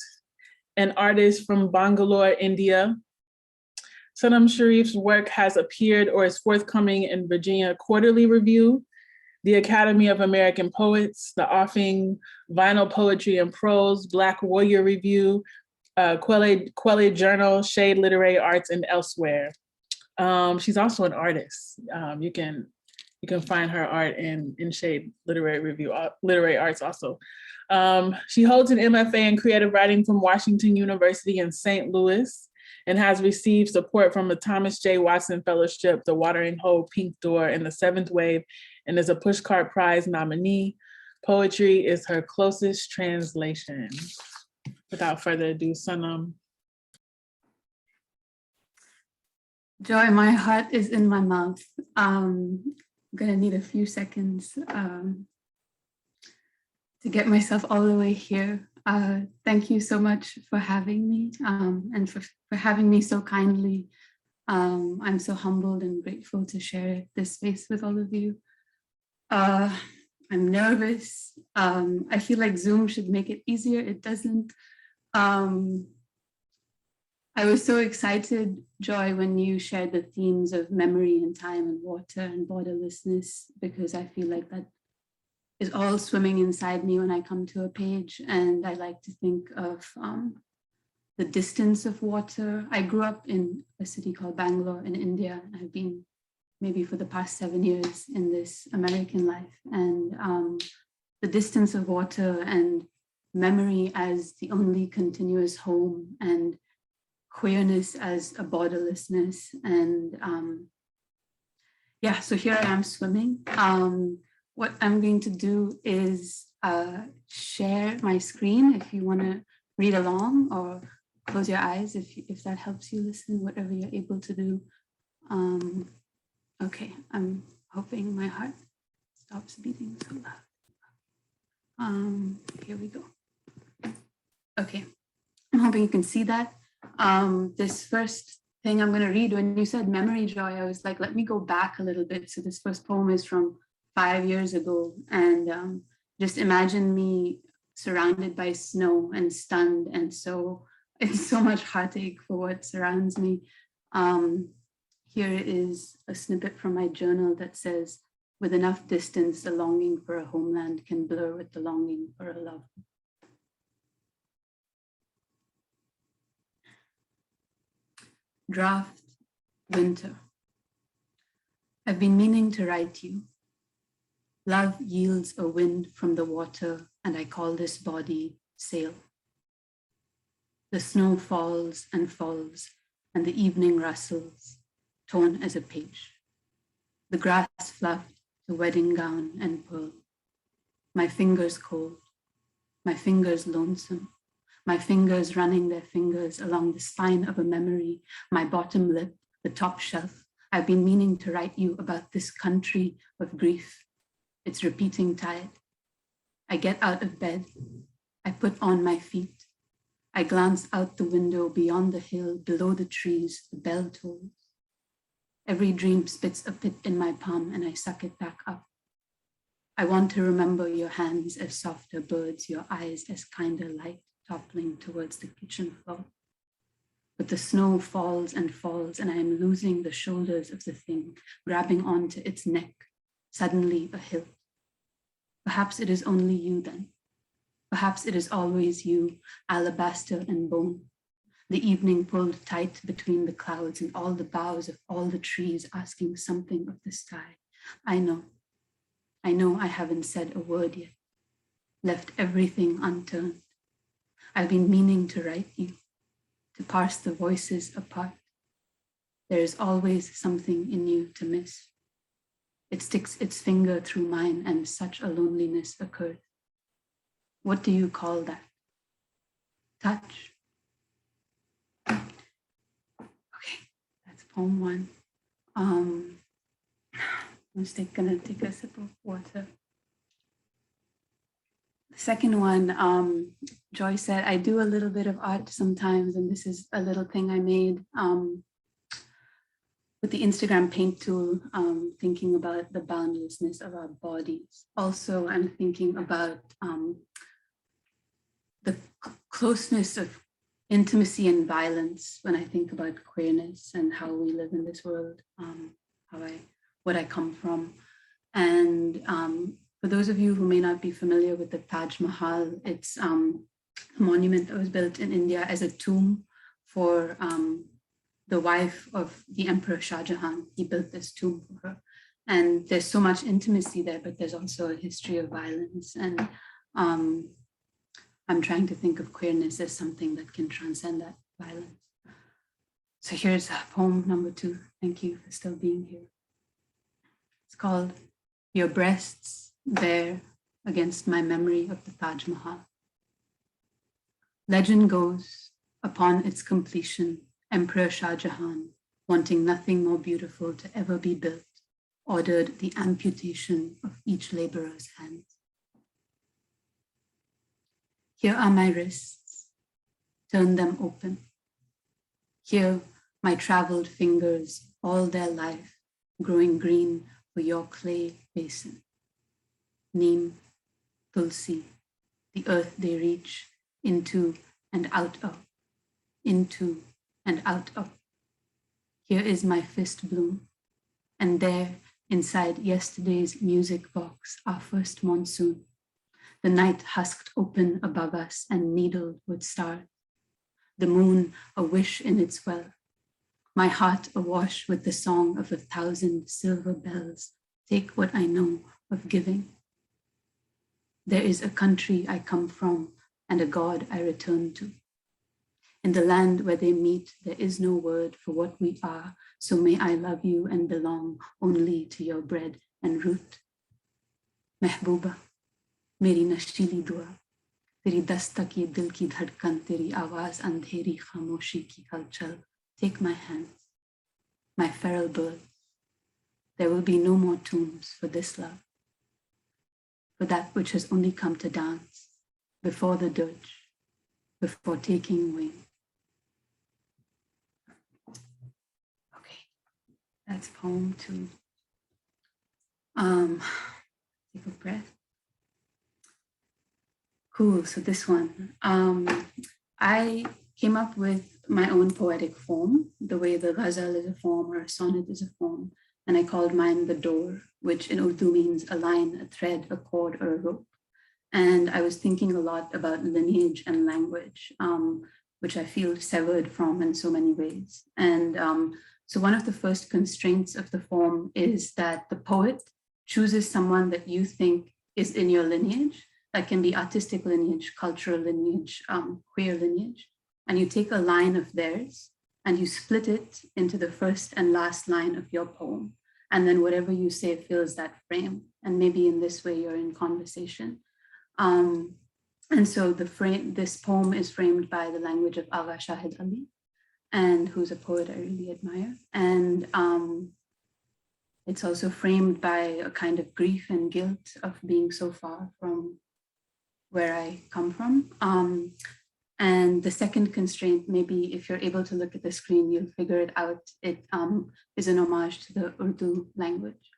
and artist from Bangalore, India. Sanam Sheriff's work has appeared or is forthcoming in Virginia Quarterly Review, the Academy of American Poets, the Offing, Vinyl Poetry and Prose, Black Warrior Review, Quelle Journal, Shade Literary Arts, and elsewhere. She's also an artist. You can You can find her art in Shade Literary Arts also. She holds an MFA in creative writing from Washington University in St. Louis and has received support from the Thomas J. Watson Fellowship, the Watering Hole Pink Door, and the Seventh Wave, and is a Pushcart Prize nominee. Poetry is her closest translation. Without further ado, Sanam. Joy, my heart is in my mouth. I'm gonna need a few seconds to get myself all the way here. Thank you so much for having me and for having me so kindly. I'm so humbled and grateful to share this space with all of you. I'm nervous. I feel like Zoom should make it easier. It doesn't. I was so excited, Joy, when you shared the themes of memory and time and water and borderlessness, because I feel like that is all swimming inside me when I come to a page. And I like to think of the distance of water. I grew up in a city called Bangalore in India. I've been maybe for the past 7 years in this American life. And the distance of water and memory as the only continuous home, and queerness as a borderlessness. And yeah, so here I am swimming. What I'm going to do is share my screen if you want to read along, or close your eyes if that helps you listen, whatever you're able to do. Okay, I'm hoping my heart stops beating so loud. Here we go. Okay, I'm hoping you can see that. This first thing I'm going to read, when you said memory, Joy, I was like, let me go back a little bit. So this first poem is from 5 years ago, and just imagine me surrounded by snow and stunned, and so it's so much heartache for what surrounds me. Here is a snippet from my journal that says, with enough distance, the longing for a homeland can blur with the longing for a love. Draft, winter. I've been meaning to write you. Love yields a wind from the water, and I call this body sail. The snow falls, and the evening rustles, torn as a page. The grass fluffed to wedding gown and pearl. My fingers cold, my fingers lonesome, my fingers running their fingers along the spine of a memory, my bottom lip, the top shelf. I've been meaning to write you about this country of grief. It's repeating tide. I get out of bed. I put on my feet. I glance out the window beyond the hill, below the trees, the bell tolls. Every dream spits a pit in my palm and I suck it back up. I want to remember your hands as softer birds, your eyes as kinder light, toppling towards the kitchen floor. But the snow falls, and I am losing the shoulders of the thing, grabbing onto its neck, suddenly a hilt. Perhaps it is only you then. Perhaps it is always you, alabaster and bone. The evening pulled tight between the clouds and all the boughs of all the trees asking something of the sky. I know I haven't said a word yet, left everything unturned. I've been meaning to write you, to parse the voices apart. There is always something in you to miss. It sticks its finger through mine and such a loneliness occurs. What do you call that? Touch. Okay, that's poem one. I'm just gonna take a sip of water. The second one, Joy said, I do a little bit of art sometimes, and this is a little thing I made with the Instagram paint tool, thinking about the boundlessness of our bodies. Also, I'm thinking about the closeness of intimacy and violence when I think about queerness and how we live in this world, what I come from. And for those of you who may not be familiar with the Taj Mahal, it's a monument that was built in India as a tomb for the wife of the Emperor Shah Jahan. He built this tomb for her. And there's so much intimacy there, but there's also a history of violence. And I'm trying to think of queerness as something that can transcend that violence. So here's poem number 2. Thank you for still being here. It's called Your Breasts Bare Against My Memory of the Taj Mahal. Legend goes, upon its completion, Emperor Shah Jahan, wanting nothing more beautiful to ever be built, ordered the amputation of each laborer's hands. Here are my wrists, turn them open. Here, my traveled fingers, all their life, growing green for your clay basin. Neem, tulsi, the earth they reach, into and out of, into and out of. Here is my fist bloom, and there, inside yesterday's music box, our first monsoon, the night husked open above us and needled with stars, the moon a wish in its well, my heart awash with the song of 1,000 silver bells, take what I know of giving. There is a country I come from and a God I return to. In the land where they meet, there is no word for what we are, so may I love you and belong only to your bread and root. Mehbooba, meri nashili dua, teri dastak ye dil ki dhadkan, teri awaaz andheri khamoshi ki halchal, take my hands, my feral birds. There will be no more tombs for this love, for that which has only come to dance before the dirge, before taking wing. Okay, that's poem 2. Take a breath. Cool, so this one. I came up with my own poetic form, the way the ghazal is a form or a sonnet is a form, and I called mine the door, which in Urdu means a line, a thread, a cord, or a rope. And I was thinking a lot about lineage and language, which I feel severed from in so many ways. And so one of the first constraints of the form is that the poet chooses someone that you think is in your lineage. That can be artistic lineage, cultural lineage, queer lineage. And you take a line of theirs and you split it into the first and last line of your poem. And then whatever you say fills that frame. And maybe in this way you're in conversation. And so this poem is framed by the language of Agha Shahid Ali, and who's a poet I really admire. And it's also framed by a kind of grief and guilt of being so far from where I come from. And the second constraint, maybe if you're able to look at the screen, you'll figure it out. It is an homage to the Urdu language.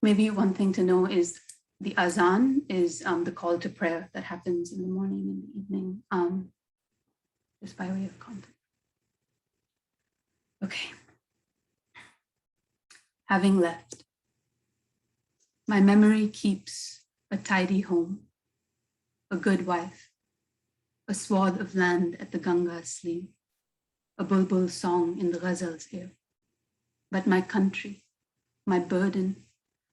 Maybe one thing to know is the azan is the call to prayer that happens in the morning and the evening, just by way of context. Okay. Having left, my memory keeps a tidy home, a good wife, a swath of land at the Ganga's sleeve, a bulbul song in the ghazal's ear. But my country, my burden,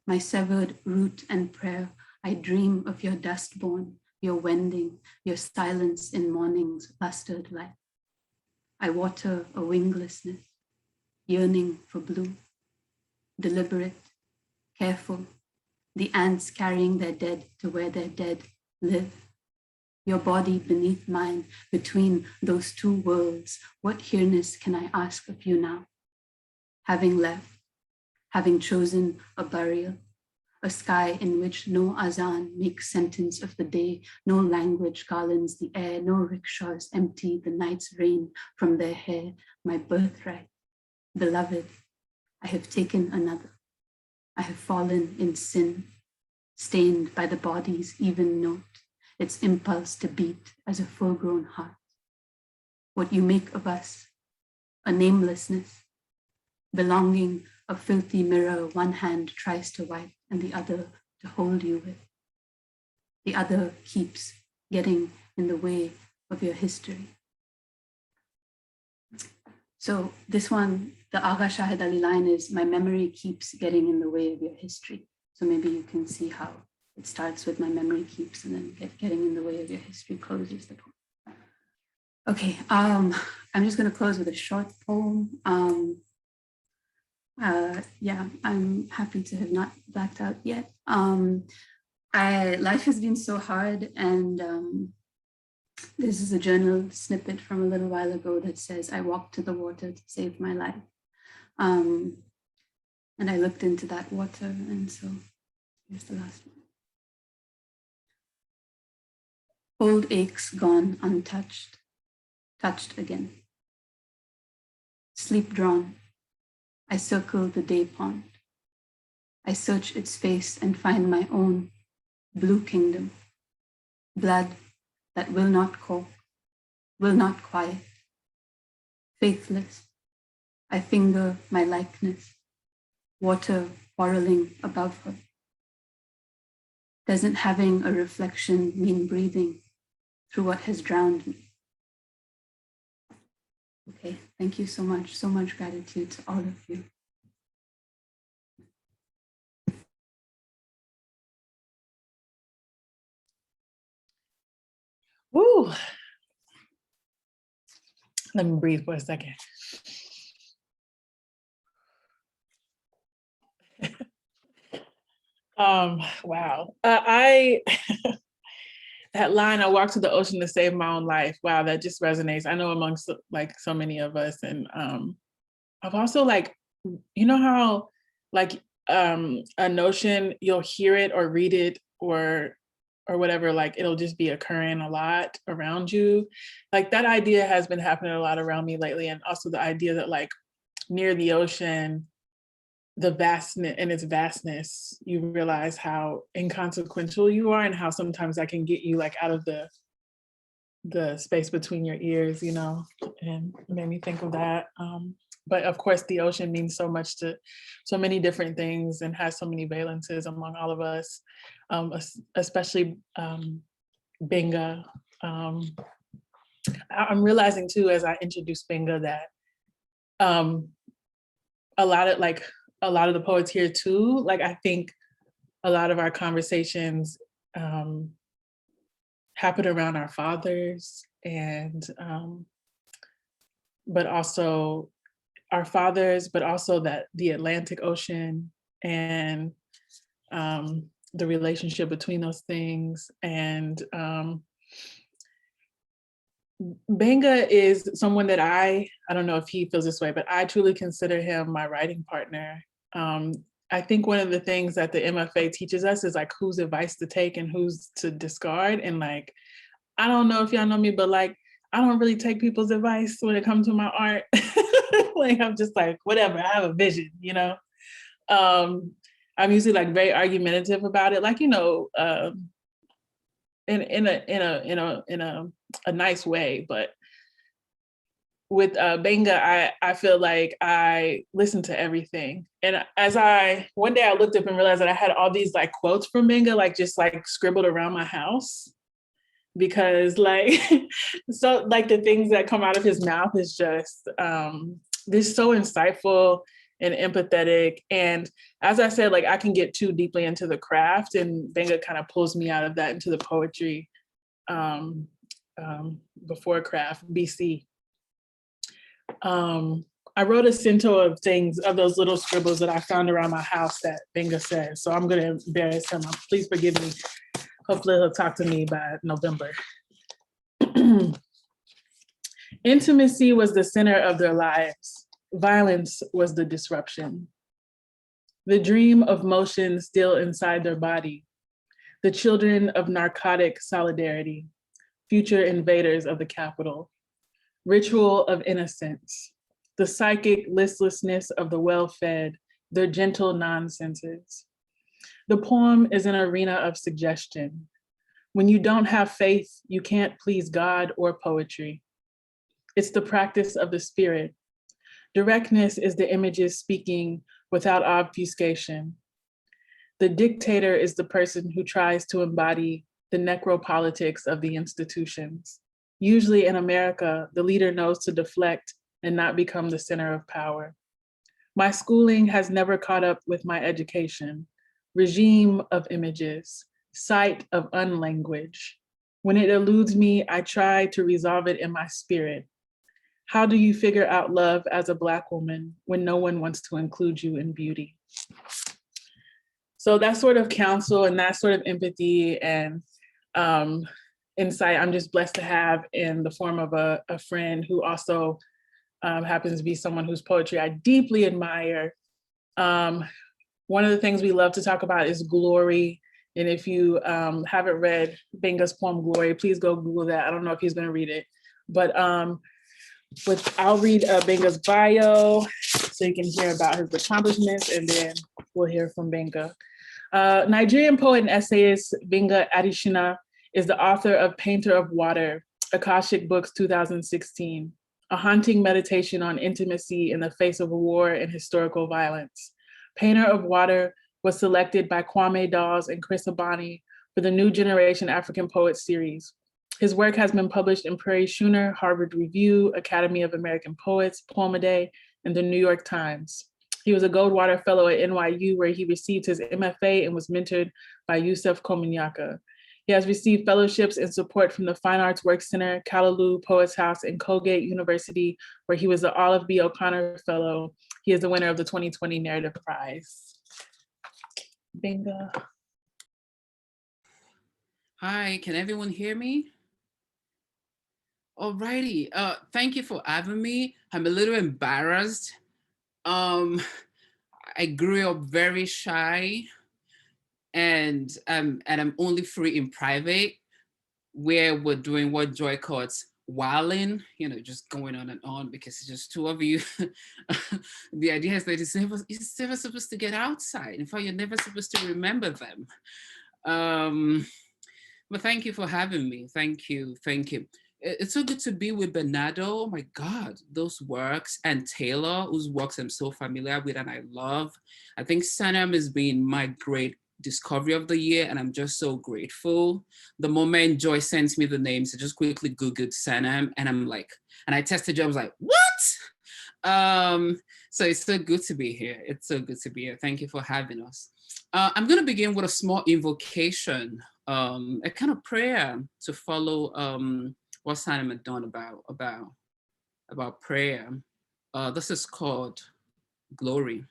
my severed root and prayer, I dream of your dust-born, your wending, your silence in morning's lustered light. I water a winglessness, yearning for blue, deliberate, careful, the ants carrying their dead to where their dead live. Your body beneath mine, between those two worlds, what here-ness can I ask of you now? Having left, having chosen a burial, a sky in which no azan makes sentence of the day, no language garlands the air, no rickshaws empty the night's rain from their hair, my birthright, beloved, I have taken another. I have fallen in sin, stained by the body's even note, its impulse to beat as a full-grown heart. What you make of us, a namelessness, belonging a filthy mirror one hand tries to wipe and the other to hold you with. The other keeps getting in the way of your history. So this one the Agha Shahid Ali line is, my memory keeps getting in the way of your history. So maybe you can see how it starts with my memory keeps and then getting in the way of your history closes the poem. Okay, I'm just going to close with a short poem. Yeah, I'm happy to have not blacked out yet. Life has been so hard, and this is a journal snippet from a little while ago that says, I walked to the water to save my life. And I looked into that water, and so here's the last one. Old aches gone untouched, touched again. Sleep drawn, I circle the day pond. I search its face and find my own blue kingdom, blood that will not cope, will not quiet. Faithless, I finger my likeness, water quarreling above her. Doesn't having a reflection mean breathing through what has drowned me? Okay, thank you so much gratitude to all of you. Woo. Let me breathe for a second. Wow. That line, I walked to the ocean to save my own life. Wow, that just resonates. I know amongst like so many of us. And I've also like, you know how like a notion, you'll hear it or read it or whatever, like it'll just be occurring a lot around you. Like that idea has been happening a lot around me lately. And also the idea that like near the ocean, the vastness and its vastness, you realize how inconsequential you are and how sometimes that can get you like out of the space between your ears, you know, and it made me think of that. But of course, the ocean means so much to so many different things and has so many valences among all of us, especially Gbenga. I'm realizing too, as I introduce Gbenga, that a lot of the poets here too, like I think a lot of our conversations happen around our fathers and but also our fathers, but also that the Atlantic Ocean and the relationship between those things. And Gbenga is someone that I don't know if he feels this way, but I truly consider him my writing partner. I think one of the things that the MFA teaches us is like whose advice to take and whose to discard. And like, I don't know if y'all know me, but like, I don't really take people's advice when it comes to my art. Like, I'm just like, whatever, I have a vision, you know? I'm usually like very argumentative about it. Like, you know, in a nice way, but with Gbenga, I feel like I listen to everything. And one day I looked up and realized that I had all these like quotes from Gbenga, like just like scribbled around my house, because like, so like the things that come out of his mouth is just, they're so insightful and empathetic. And as I said, like I can get too deeply into the craft, and Gbenga kind of pulls me out of that into the poetry before craft, BC. I wrote a cento of things, of those little scribbles that I found around my house that Gbenga said. So I'm gonna embarrass him. Please forgive me. Hopefully he'll talk to me by November. Intimacy was the center of their lives. Violence was the disruption. The dream of motion still inside their body. The children of narcotic solidarity. Future invaders of the capital. Ritual of innocence. The psychic listlessness of the well-fed, their gentle nonsenses. The poem is an arena of suggestion. When you don't have faith, you can't please God or poetry. It's the practice of the spirit. Directness is the images speaking without obfuscation. The dictator is the person who tries to embody the necropolitics of the institutions. Usually in America, the leader knows to deflect and not become the center of power. My schooling has never caught up with my education. Regime of images, sight of unlanguage. When it eludes me, I try to resolve it in my spirit. How do you figure out love as a Black woman when no one wants to include you in beauty? So that sort of counsel and that sort of empathy and insight I'm just blessed to have in the form of a friend who also happens to be someone whose poetry I deeply admire. One of the things we love to talk about is glory. And if you haven't read Gbenga's poem, Glory, please go Google that. I don't know if he's gonna read it, but I'll read Gbenga's bio so you can hear about his accomplishments, and then we'll hear from Gbenga. Nigerian poet and essayist Gbenga Adesina is the author of Painter of Water, Akashic Books 2016, a haunting meditation on intimacy in the face of war and historical violence. Painter of Water was selected by Kwame Dawes and Chris Abani for the New Generation African Poets series. His work has been published in Prairie Schooner, Harvard Review, Academy of American Poets, Poemaday, and the New York Times. He was a Goldwater Fellow at NYU, where he received his MFA and was mentored by Yusuf Komunyaka. He has received fellowships and support from the Fine Arts Work Center, Callaloo, Poets House, and Colgate University, where he was the Olive B. O'Connor Fellow. He is the winner of the 2020 Narrative Prize. Gbenga. Hi, can everyone hear me? Alrighty, thank you for having me. I'm a little embarrassed. I grew up very shy, and I'm only free in private, where we're doing what Joy calls wilding, just going on and on, because it's just two of you. The idea is that it's never supposed to get outside. In fact, you're never supposed to remember them. But thank you for having me. Thank you. It's so good to be with Bernardo. Oh my God, those works, and Taylor, whose works I'm so familiar with and I love. I think Sanam has been my great discovery of the year, and I'm just so grateful. The moment Joy sends me the names, I just quickly Googled Sanam, and I'm like, and I tested Joy, I was like, what? So it's so good to be here. It's so good to be here. Thank you for having us. I'm gonna begin with a small invocation, a kind of prayer to follow what Sanam had done about prayer. This is called Glory.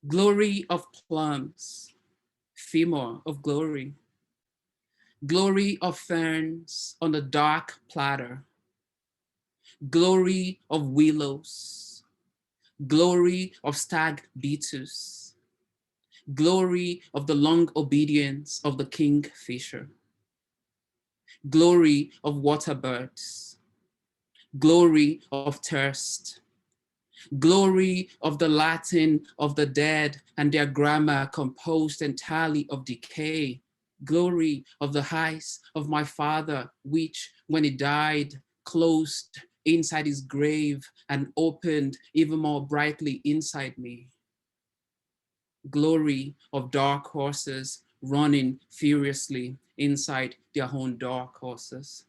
Glory of plums, femur of glory. Glory of ferns on a dark platter. Glory of willows. Glory of stag beetus. Glory of the long obedience of the kingfisher. Glory of water birds. Glory of thirst. Glory of the Latin of the dead and their grammar composed entirely of decay. Glory of the heights of my father, which, when he died, closed inside his grave and opened even more brightly inside me. Glory of dark horses running furiously inside their own dark horses.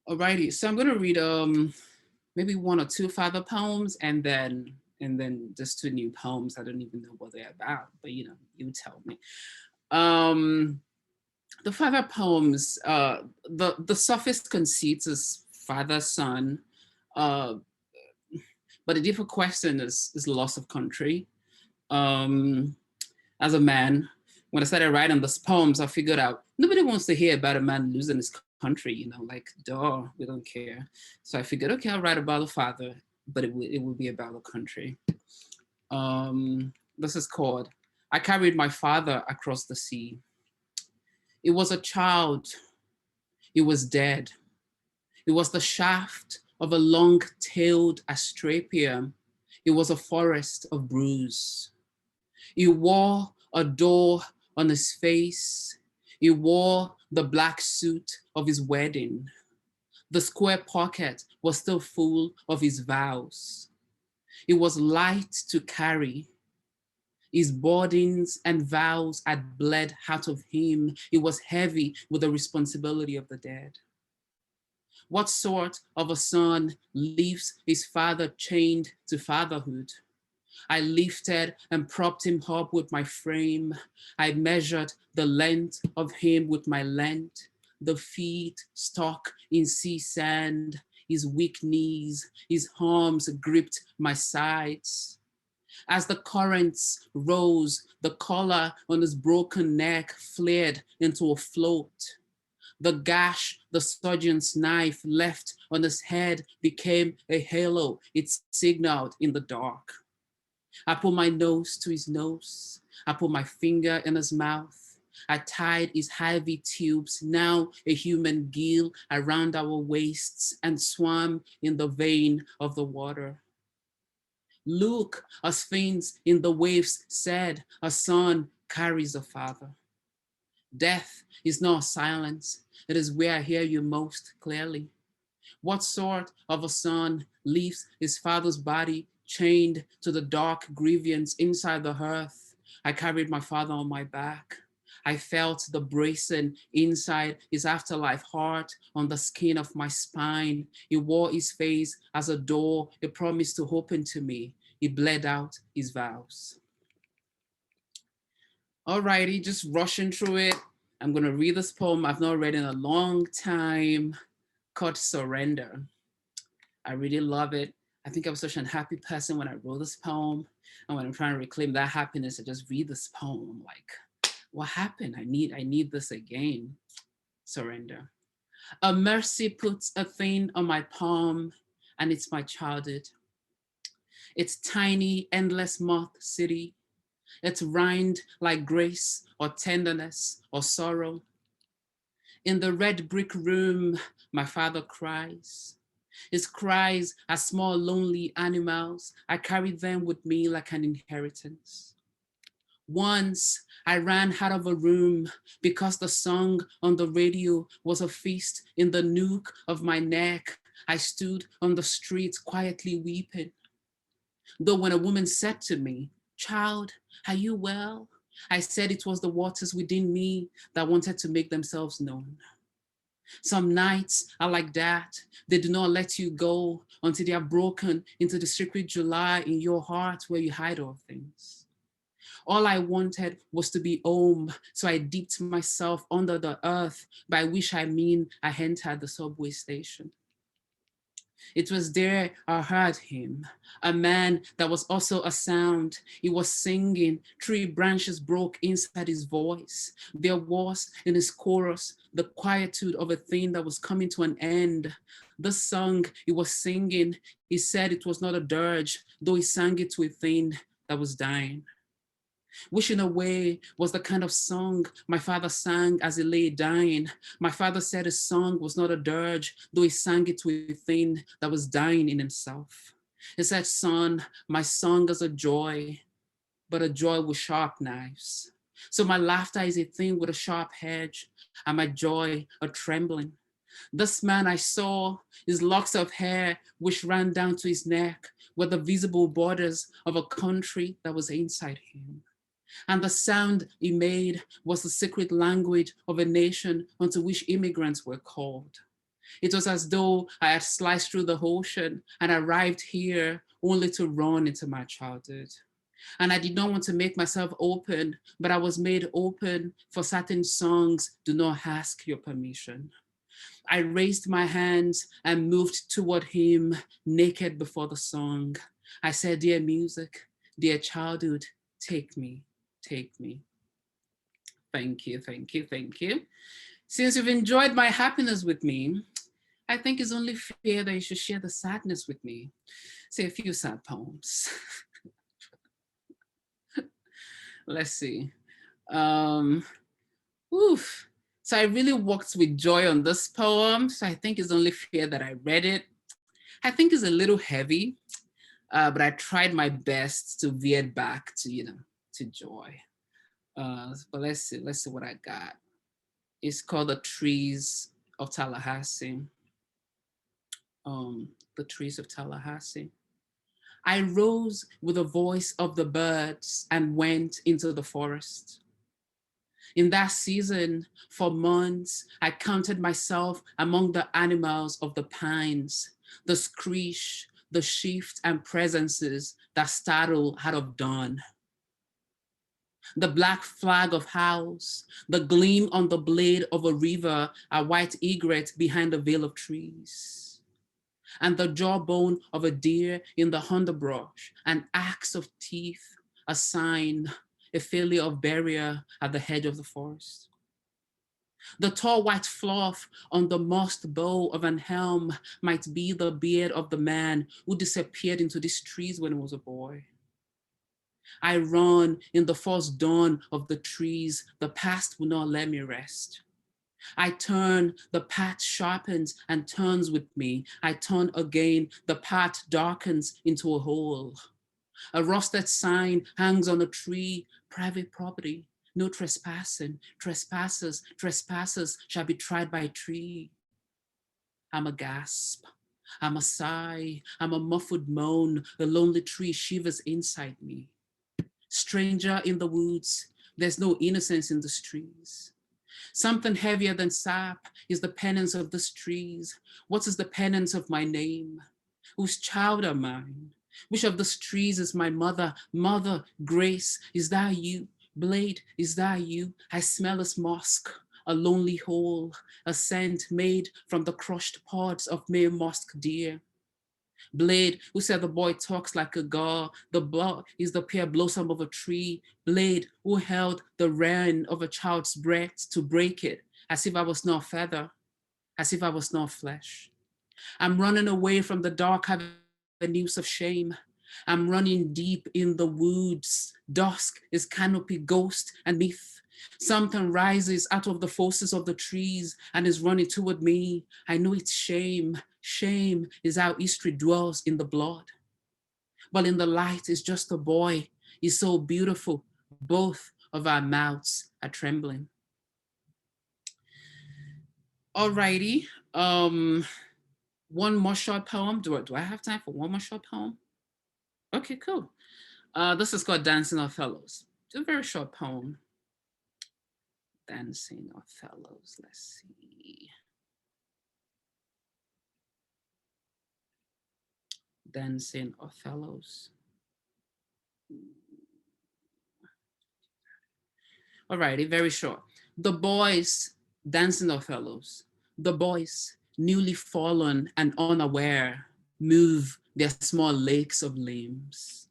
Alrighty, so I'm gonna read maybe one or two father poems, and then just two new poems. I don't even know what they're about, but you tell me. The father poems, the sophist conceits is father, son, but the deeper question is loss of country. As a man, when I started writing these poems, I figured out nobody wants to hear about a man losing his country, like, duh, we don't care. So I figured, okay, I'll write about the father, but it will be about the country. This is called, I Carried My Father Across the Sea. It was a child, it was dead. It was the shaft of a long-tailed astrapium. It was a forest of bruise. He wore a door on his face. He wore the black suit of his wedding. The square pocket was still full of his vows. It was light to carry. His burdens and vows had bled out of him. It was heavy with the responsibility of the dead. What sort of a son leaves his father chained to fatherhood? I lifted and propped him up with my frame. I measured the length of him with my length. The feet stuck in sea sand, his weak knees, his arms gripped my sides. As the currents rose, the collar on his broken neck flared into a float. The gash the surgeon's knife left on his head became a halo. It signaled in the dark. I put my nose to his nose. I put my finger in his mouth. I tied his IV tubes, now a human gill, around our waists and swam in the vein of the water. Look, as fins in the waves said, a son carries a father. Death is not silence. It is where I hear you most clearly. What sort of a son leaves his father's body chained to the dark grievance inside the hearth? I carried my father on my back. I felt the bracing inside his afterlife heart on the skin of my spine. He wore his face as a door, a promise to open to me. He bled out his vows. Alrighty, just rushing through it. I'm gonna read this poem I've not read in a long time, called Surrender. I really love it. I think I was such an happy person when I wrote this poem. And when I'm trying to reclaim that happiness, I just read this poem. I'm like, what happened? I need this again. Surrender. A mercy puts a thing on my palm, and it's my childhood. It's tiny, endless moth city. It's rind like grace or tenderness or sorrow. In the red brick room, my father cries. His cries are small, lonely animals. I carry them with me like an inheritance. Once I ran out of a room because the song on the radio was a feast in the nook of my neck. I stood on the street quietly weeping. Though when a woman said to me, "Child, are you well?" I said it was the waters within me that wanted to make themselves known. Some nights are like that. They do not let you go until they are broken into the secret July in your heart where you hide all things. All I wanted was to be home, so I dipped myself under the earth, by which I mean I entered the subway station. It was there I heard him, a man that was also a sound. He was singing, tree branches broke inside his voice. There was in his chorus the quietude of a thing that was coming to an end. The song he was singing, he said it was not a dirge, though he sang it to a thing that was dying. Wishing away was the kind of song my father sang as he lay dying. My father said his song was not a dirge, though he sang it to a thing that was dying in himself. He said, "Son, my song is a joy, but a joy with sharp knives. So my laughter is a thing with a sharp edge, and my joy a trembling. This man I saw, his locks of hair, which ran down to his neck, were the visible borders of a country that was inside him. And the sound he made was the secret language of a nation unto which immigrants were called. It was as though I had sliced through the ocean and arrived here only to run into my childhood. And I did not want to make myself open, but I was made open, for certain songs do not ask your permission. I raised my hands and moved toward him, naked before the song. I said, "Dear music, dear childhood, take me. Take me." Thank you, thank you, thank you. Since you've enjoyed my happiness with me, I think it's only fair that you should share the sadness with me. Say a few sad poems. Let's see. Oof. So I really walked with joy on this poem. So I think it's only fair that I read it. I think it's a little heavy, but I tried my best to veer it back to, to joy. But let's see what I got. It's called The Trees of Tallahassee. The Trees of Tallahassee. I rose with the voice of the birds and went into the forest. In that season, for months, I counted myself among the animals of the pines, the screech, the shift and presences that startle out of dawn. The black flag of house, the gleam on the blade of a river, a white egret behind a veil of trees, and the jawbone of a deer in the underbrush, an axe of teeth, a sign, a failure of barrier at the hedge of the forest. The tall white fluff on the mossed bow of an helm might be the beard of the man who disappeared into these trees when he was a boy. I run in the first dawn of the trees. The past will not let me rest. I turn, the path sharpens and turns with me. I turn again, the path darkens into a hole. A rusted sign hangs on a tree, private property. No trespassing, trespassers shall be tried by tree. I'm a gasp, I'm a sigh, I'm a muffled moan. The lonely tree shivers inside me. Stranger in the woods, there's no innocence in these trees. Something heavier than sap is the penance of these trees. What is the penance of my name? Whose child am I? Which of these trees is my mother? Mother, Grace, is that you? Blade, is that you? I smell as musk, a lonely hole, a scent made from the crushed pods of mere musk deer. Blade, who said the boy talks like a girl, the bud is the pear blossom of a tree. Blade, who held the rein of a child's breath to break it, as if I was not feather, as if I was not flesh. I'm running away from the dark avenues of shame. I'm running deep in the woods. Dusk is canopy, ghost, and myth. Something rises out of the forces of the trees and is running toward me. I know it's shame. Shame is how history dwells in the blood. But in the light is just a boy. He's so beautiful. Both of our mouths are trembling. Alrighty. One more short poem. Do I have time for one more short poem? Okay, cool. This is called Dancing Othellos. It's a very short poem. Dancing Othellos, let's see. Dancing Othellos. Alrighty, very short. The boys dancing Othellos. The boys, newly fallen and unaware, move their small lakes of limbs.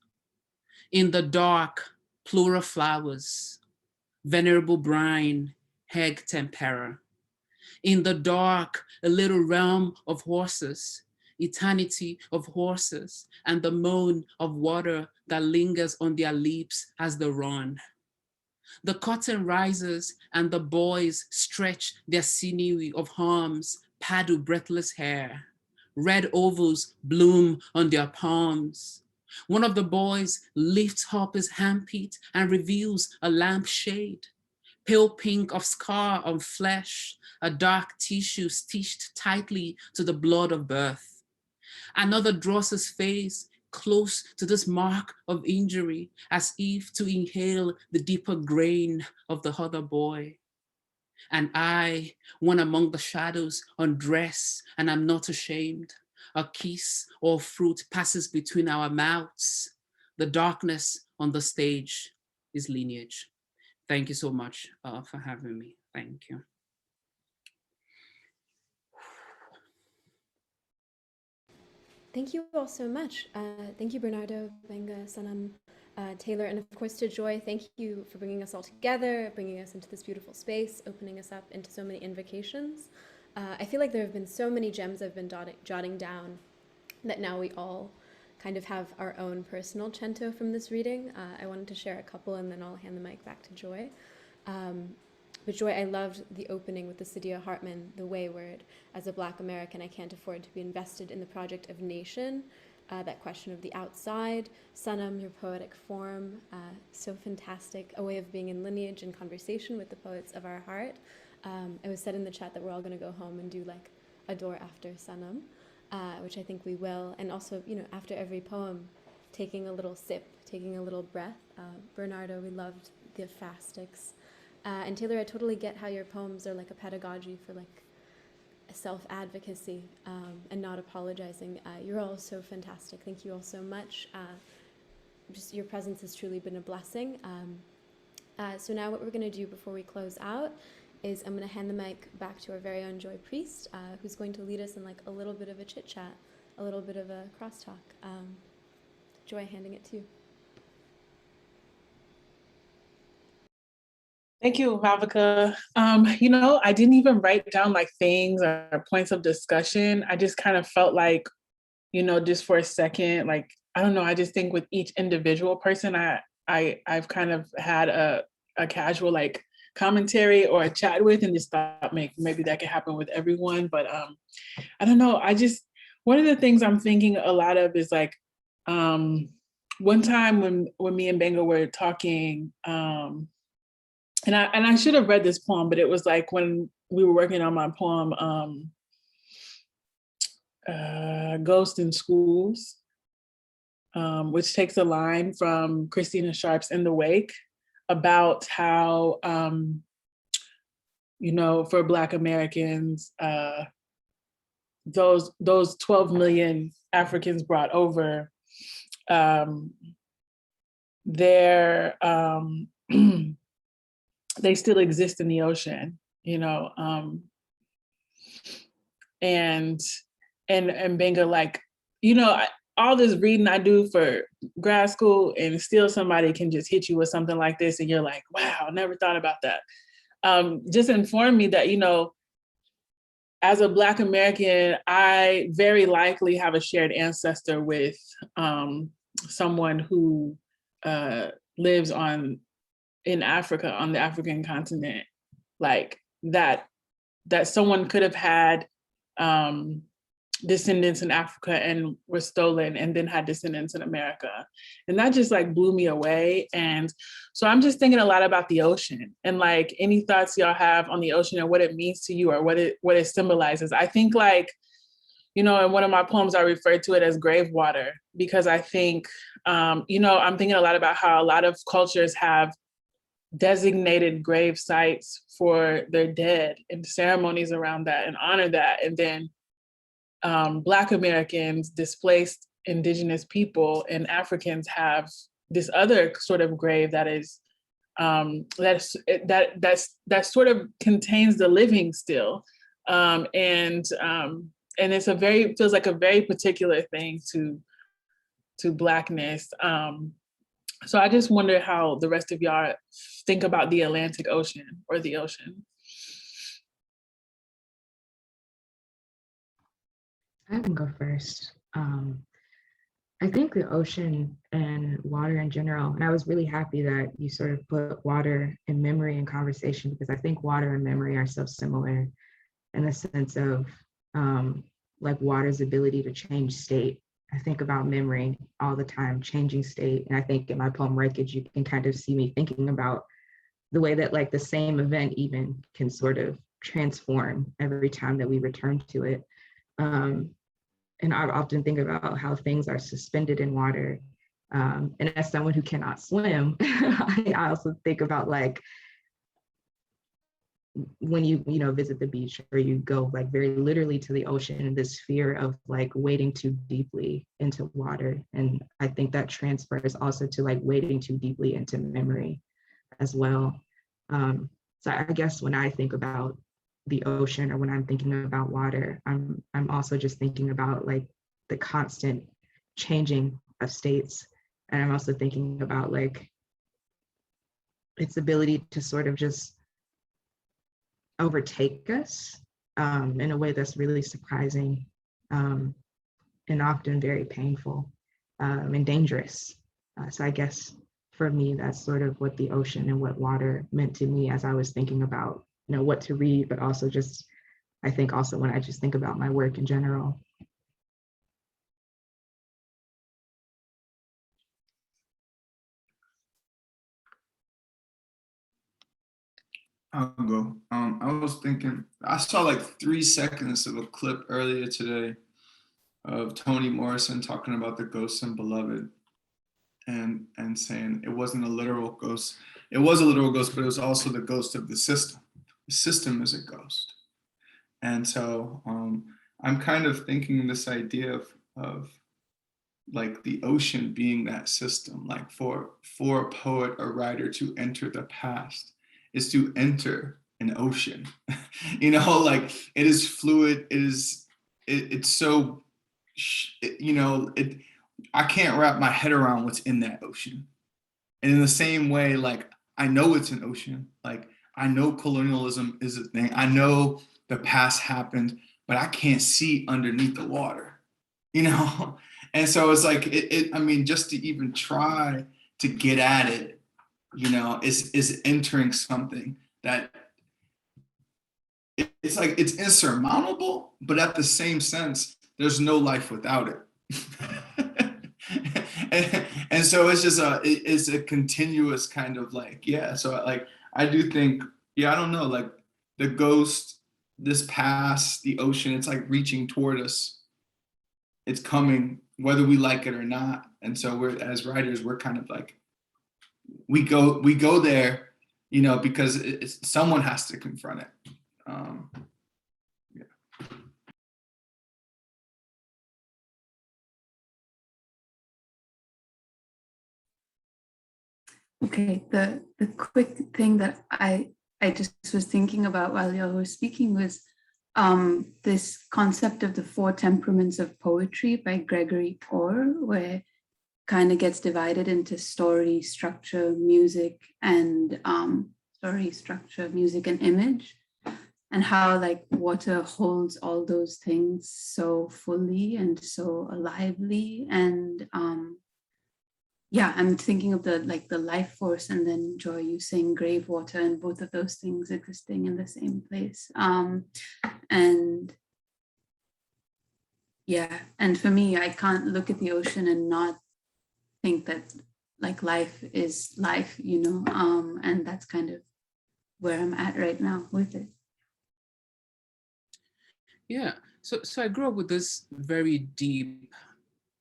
In the dark, plural flowers, venerable brine, heg tempera. In the dark, a little realm of horses, eternity of horses, and the moan of water that lingers on their lips as they run. The curtain rises and the boys stretch their sinewy of arms, paddle breathless hair. Red ovals bloom on their palms. One of the boys lifts up his handpit and reveals a lampshade, pale pink of scar on flesh, a dark tissue stitched tightly to the blood of birth. Another draws his face close to this mark of injury, as if to inhale the deeper grain of the other boy. And I, one among the shadows, undress, and I'm not ashamed. A kiss or fruit passes between our mouths. The darkness on the stage is lineage. Thank you so much for having me. Thank you. Thank you all so much. Thank you, Bernardo, Gbenga, Sanam, Taylor, and of course to Joy. Thank you for bringing us all together, bringing us into this beautiful space, opening us up into so many invocations. I feel like there have been so many gems I've been jotting down that now we all kind of have our own personal cento from this reading. I wanted to share a couple and then I'll hand the mic back to Joy. But Joy, I loved the opening with the Saidiya Hartman, the wayward. As a Black American, I can't afford to be invested in the project of nation. That question of the outside. Sanam, your poetic form, so fantastic. A way of being in lineage and conversation with the poets of our heart. It was said in the chat that we're all going to go home and do like a door after Sanam, which I think we will. And also, you know, after every poem, taking a little sip, taking a little breath. Bernardo, we loved the fastics. And Taylor, I totally get how your poems are like a pedagogy for like self-advocacy and not apologizing. You're all so fantastic. Thank you all so much. Just your presence has truly been a blessing. So now what we're going to do before we close out is I'm going to hand the mic back to our very own Joy Priest, who's going to lead us in like a little bit of a chit chat, a little bit of a crosstalk. Joy, handing it to you. Thank you, Malvika. I didn't even write down like things or points of discussion. I just kind of felt like, just for a second, like, I don't know, I just think with each individual person, I've kind of had a casual like commentary or a chat with, and just thought maybe that could happen with everyone. But I don't know. One of the things I'm thinking a lot of is like, one time when me and Gbenga were talking, and I should have read this poem, but it was like when we were working on my poem, Ghost in Schools, which takes a line from Christina Sharp's In the Wake about how, for Black Americans, those 12 million Africans brought over, they still exist in the ocean, and Gbenga, like, all this reading I do for grad school, and still somebody can just hit you with something like this, and you're like, wow, I never thought about that. Just informed me that, as a Black American, I very likely have a shared ancestor with someone who lives in Africa, on the African continent, like that someone could have had descendants in Africa and were stolen, and then had descendants in America. And that just like blew me away. And so I'm just thinking a lot about the ocean, and like any thoughts y'all have on the ocean and what it means to you, or what it symbolizes. I think like, in one of my poems, I refer to it as grave water, because I think, I'm thinking a lot about how a lot of cultures have designated grave sites for their dead, and ceremonies around that, and honor that. And then Black Americans, displaced Indigenous people, and Africans have this other sort of grave that is that sort of contains the living still, and it's feels like a very particular thing to Blackness. So I just wonder how the rest of y'all think about the Atlantic Ocean, or the ocean. I can go first. I think the ocean and water in general, and I was really happy that you sort of put water and memory in conversation, because I think water and memory are so similar in the sense of like water's ability to change state. I think about memory all the time, changing state. And I think in my poem Wreckage, you can kind of see me thinking about the way that like the same event even can sort of transform every time that we return to it. And I often think about how things are suspended in water. And as someone who cannot swim, I also think about like when you visit the beach, or you go like very literally to the ocean, and this fear of like wading too deeply into water. And I think that transfers also to like wading too deeply into memory as well. So I guess when I think about the ocean, or when I'm thinking about water, I'm also just thinking about like the constant changing of states. And I'm also thinking about like its ability to sort of just overtake us in a way that's really surprising, and often very painful and dangerous. So I guess for me, that's sort of what the ocean and what water meant to me as I was thinking about, what to read, but also just, I think also when I just think about my work in general. I'll go. I was thinking, I saw like 3 seconds of a clip earlier today of Toni Morrison talking about the ghosts in Beloved, and saying it wasn't a literal ghost. it was a literal ghost, but it was also the ghost of the system. The system is a ghost. And so I'm kind of thinking this idea of like the ocean being that system, like for a poet or writer to enter the past is to enter an ocean. You know, like it is fluid, it's so, you know, I can't wrap my head around what's in that ocean. And in the same way, like I know it's an ocean, like I know colonialism is a thing, I know the past happened, but I can't see underneath the water, you know? And so it's like, I mean, just to even try to get at it, you know, is entering something that it's like, it's insurmountable, but at the same sense, there's no life without it. and so it's just it's a continuous kind of like, yeah. So like, I do think, yeah, I don't know, like the ghost, this past, the ocean, it's like reaching toward us. It's coming, whether we like it or not. And so we're, as writers, we're kind of like, we go there, you know, because someone has to confront it. Yeah. Okay, the quick thing that I just was thinking about while you were speaking was this concept of the four temperaments of poetry by Gregory Orr, where kind of gets divided into story, structure, music, and image, and how like water holds all those things so fully and so alively. And yeah, I'm thinking of the life force, and then Joy, you saying grave water, and both of those things existing in the same place. And yeah, and for me, I can't look at the ocean and not think that like life is life, you know, and that's kind of where I'm at right now with it. Yeah, so I grew up with this very deep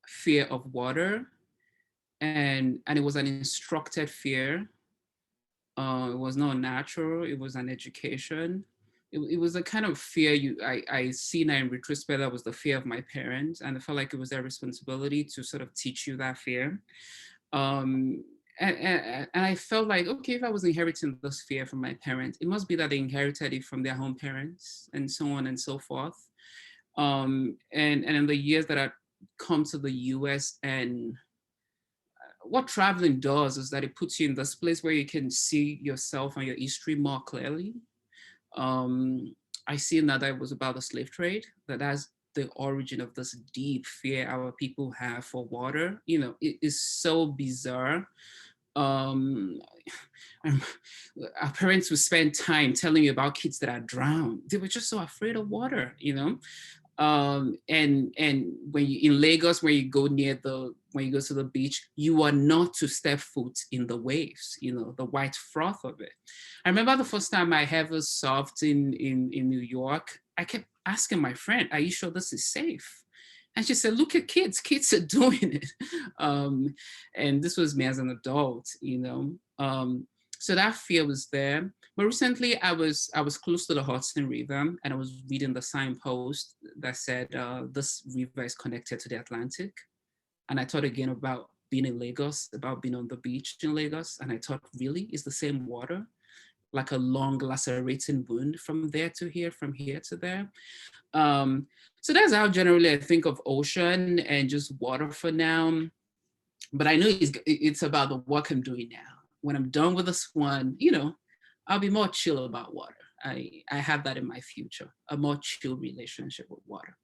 fear of water, and it was an instructed fear. It was not natural, it was an education. It was a kind of fear I see now in retrospect, that was the fear of my parents, and I felt like it was their responsibility to sort of teach you that fear. And I felt like, okay, if I was inheriting this fear from my parents, it must be that they inherited it from their home parents, and so on and so forth. And in the years that I come to the US, and what traveling does is that it puts you in this place where you can see yourself and your history more clearly. I see now that it was about the slave trade, that's the origin of this deep fear our people have for water. You know, it is so bizarre. Our parents would spend time telling me about kids that are drowned. They were just so afraid of water, you know. And when you in Lagos, when you go to the beach, you are not to step foot in the waves, you know, the white froth of it. I remember the first time I ever surfed in New York, I kept asking my friend, "Are you sure this is safe?" And she said, "Look at kids are doing it." And this was me as an adult, you know. So that fear was there. But recently I was close to the Hudson River, and I was reading the signpost that said this river is connected to the Atlantic. And I thought again about being in Lagos, about being on the beach in Lagos. And I thought, really, it's the same water? Like a long lacerating wound from there to here, from here to there. So that's how generally I think of ocean and just water for now. But I know it's about the work I'm doing now. When I'm done with this one, you know, I'll be more chill about water. I have that in my future, a more chill relationship with water.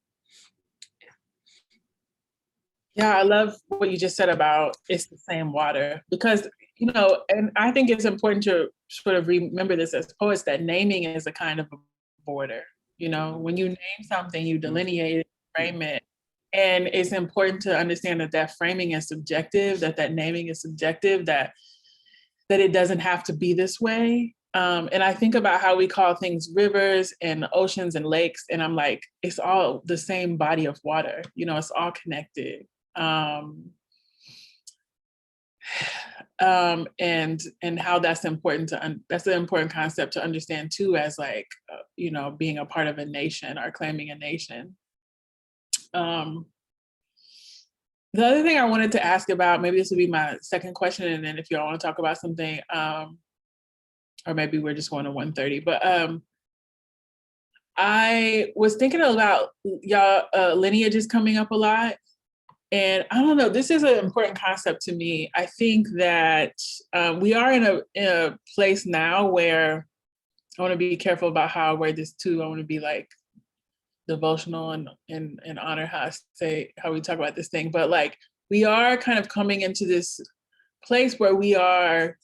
Yeah, I love what you just said about it's the same water, because, you know, and I think it's important to sort of remember this as poets, that naming is a kind of a border. You know, when you name something, you delineate it, frame it. And it's important to understand that that framing is subjective, that naming is subjective, that it doesn't have to be this way. And I think about how we call things rivers and oceans and lakes, and I'm like, it's all the same body of water. You know, it's all connected. and how that's important that's an important concept to understand too, as like, you know, being a part of a nation or claiming a nation. The other thing I wanted to ask about, maybe this would be my second question, and then if y'all want to talk about something, or maybe we're just going to 1:30, but I was thinking about y'all lineages coming up a lot. And I don't know, this is an important concept to me. I think that we are in a place now where I want to be careful about how I word this too. I want to be like devotional and honor how we talk about this thing. But like, we are kind of coming into this place where we are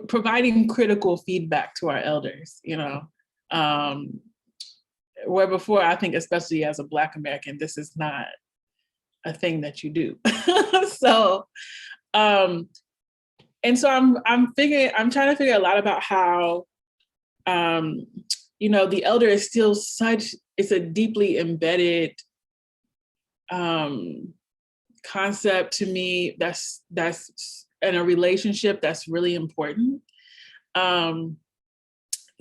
providing critical feedback to our elders, you know, where before, I think, especially as a Black American, this is not a thing that you do. So, and so I'm trying to figure a lot about how, you know, the elder is still it's a deeply embedded concept to me that's in a relationship that's really important.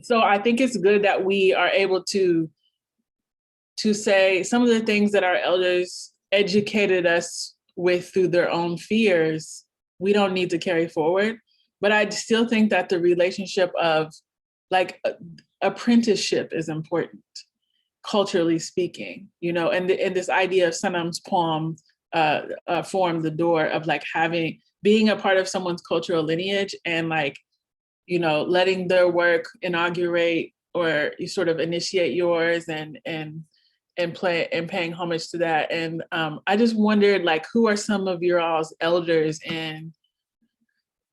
So I think it's good that we are able to say some of the things that our elders educated us with through their own fears, we don't need to carry forward. But I still think that the relationship of like apprenticeship is important, culturally speaking, you know, and this idea of Sanam's poem formed the door of like being a part of someone's cultural lineage and like, you know, letting their work inaugurate or you sort of initiate yours and paying homage to that. And I just wondered, like, who are some of your all's elders in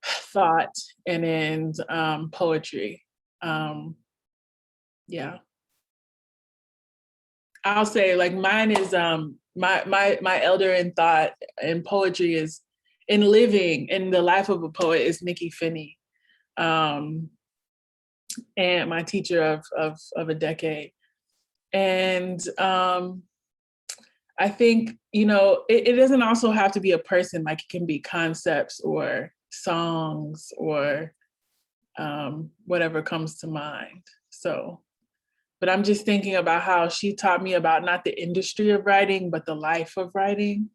thought and in poetry? Yeah. I'll say, like, mine is my elder in thought and poetry is in living in the life of a poet is Nikki Finney, and my teacher of a decade. And I think, you know, it doesn't also have to be a person, like it can be concepts or songs or whatever comes to mind. So, but I'm just thinking about how she taught me about not the industry of writing, but the life of writing.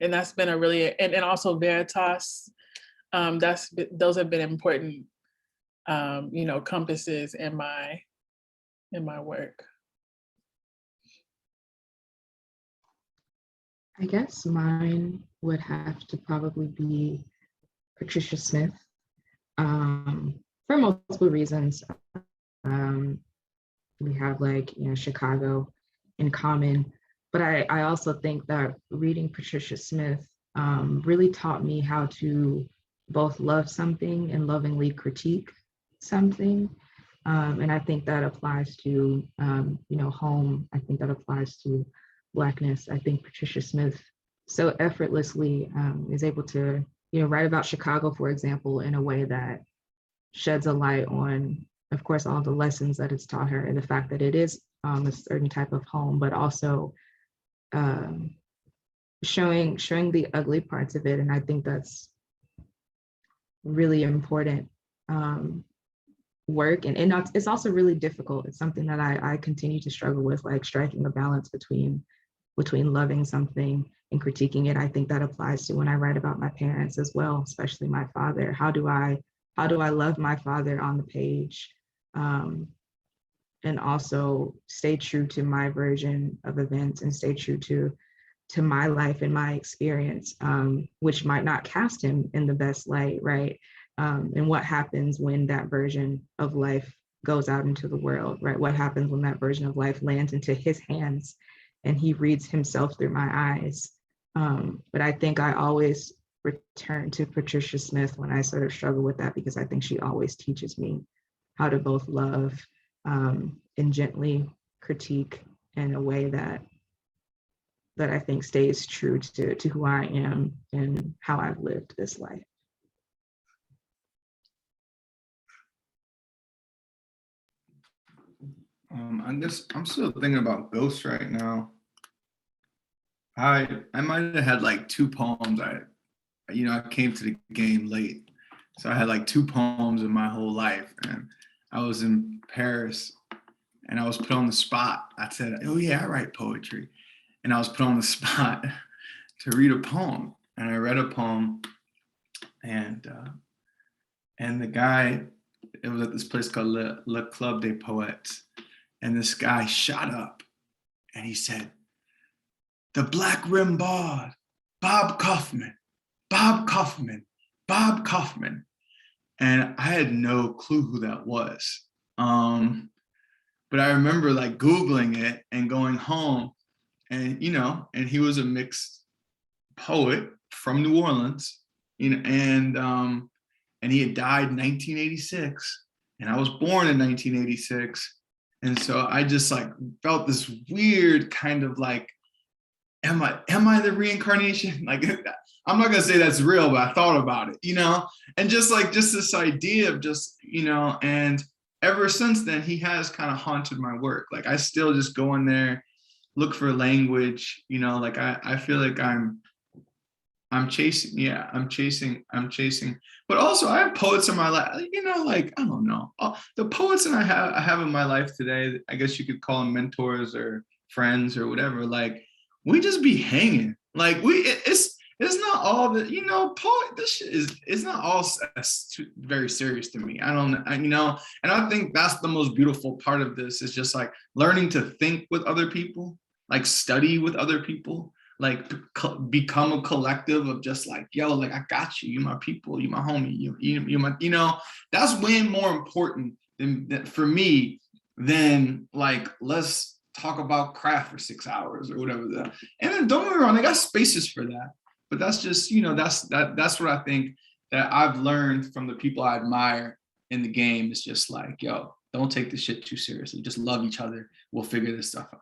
And that's been a really, and also Veritas, those have been important, you know, compasses in my work. I guess mine would have to probably be Patricia Smith, for multiple reasons. We have, like, you know, Chicago in common, but I also think that reading Patricia Smith really taught me how to both love something and lovingly critique something. And I think that applies to, you know, home. I think that applies to Blackness. I think Patricia Smith so effortlessly is able to, you know, write about Chicago, for example, in a way that sheds a light on, of course, all the lessons that it's taught her and the fact that it is a certain type of home, but also showing the ugly parts of it. And I think that's really important work. And it's also really difficult. It's something that I continue to struggle with, like striking a balance between loving something and critiquing it. I think that applies to when I write about my parents as well, especially my father. How do I love my father on the page, and also stay true to my version of events and stay true to my life and my experience, which might not cast him in the best light, right? And what happens when that version of life goes out into the world, right? What happens when that version of life lands into his hands and he reads himself through my eyes? But I think I always return to Patricia Smith when I sort of struggle with that, because I think she always teaches me how to both love and gently critique in a way that I think stays true to who I am and how I've lived this life. I guess I'm still thinking about ghosts right now. I might have had like two poems I you know, I came to the game late. So I had like 2 poems in my whole life. And I was in Paris and I was put on the spot. I said, oh yeah, I write poetry. And I was put on the spot to read a poem. And I read a poem, and the guy, it was at this place called Le Club des Poets. And this guy shot up and he said, the Black Rim Bard, Bob Kaufman, Bob Kaufman, Bob Kaufman. And I had no clue who that was. But I remember like Googling it and going home, and, you know, and he was a mixed poet from New Orleans, you know, and he had died in 1986, and I was born in 1986. And so I just like felt this weird kind of like, am I the reincarnation? Like, I'm not gonna say that's real, but I thought about it, you know? And just this idea of just, you know, and ever since then, he has kind of haunted my work. Like I still just go in there, look for language, you know, like I feel like I'm chasing. But also I have poets in my life, you know, like, I don't know. The poets that I have in my life today, I guess you could call them mentors or friends or whatever, like, we just be hanging. Like it's not all that, you know, this shit is not all very serious to me. You know, and I think that's the most beautiful part of this, is just like learning to think with other people, like study with other people, like become a collective of just like, yo, like, I got you, you my people, you my homie, you my, you know, that's way more important than for me than like, let's talk about craft for 6 hours or whatever. And then don't get me wrong, I got spaces for that. But that's just, you know, that's what I think that I've learned from the people I admire in the game. Is just like, yo, don't take this shit too seriously. Just love each other. We'll figure this stuff out.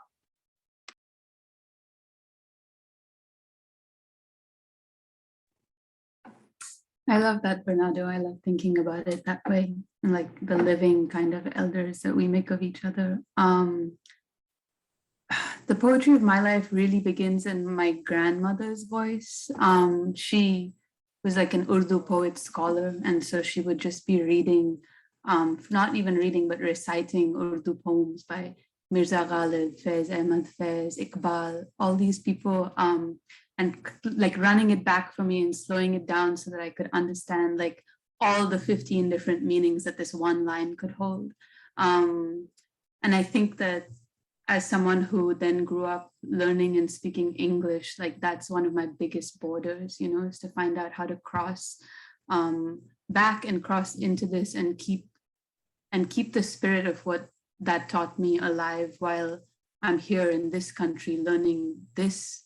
I love that, Bernardo. I love thinking about it that way, and like the living kind of elders that we make of each other. The poetry of my life really begins in my grandmother's voice. She was like an Urdu poet scholar, and so she would just be reading, not even reading, but reciting Urdu poems by Mirza Ghalib, Faiz Ahmad Faiz, Iqbal, all these people, and like running it back for me and slowing it down so that I could understand like all the 15 different meanings that this one line could hold. And I think that as someone who then grew up learning and speaking English, like that's one of my biggest borders, you know, is to find out how to cross back and cross into this and keep the spirit of what that taught me alive while I'm here in this country learning this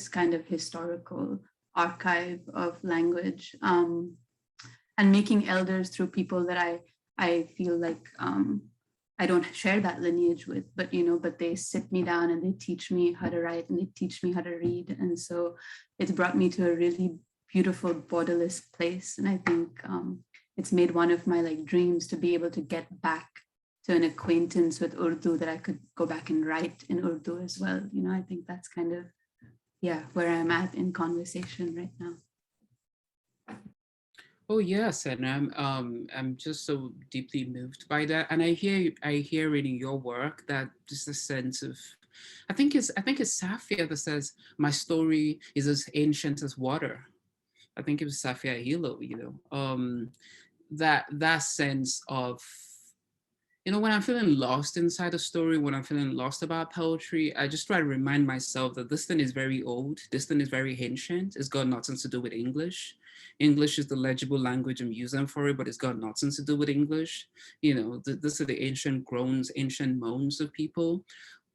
kind of historical archive of language, and making elders through people that I feel like I don't share that lineage with, but, you know, but they sit me down and they teach me how to write and they teach me how to read. And so it's brought me to a really beautiful borderless place. And I think it's made one of my like dreams to be able to get back to an acquaintance with Urdu, that I could go back and write in Urdu as well. You know, I think that's kind of, yeah, where I'm at in conversation right now. Oh yes, and I'm just so deeply moved by that. And I hear reading your work that just a sense of, I think it's Safia that says my story is as ancient as water. I think it was Safia Hilo, you know, that sense of, you know, when I'm feeling lost inside a story, when I'm feeling lost about poetry, I just try to remind myself that this thing is very old. This thing is very ancient. It's got nothing to do with English. English is the legible language I'm using for it, but it's got nothing to do with English. You know, this are the ancient groans, ancient moans of people.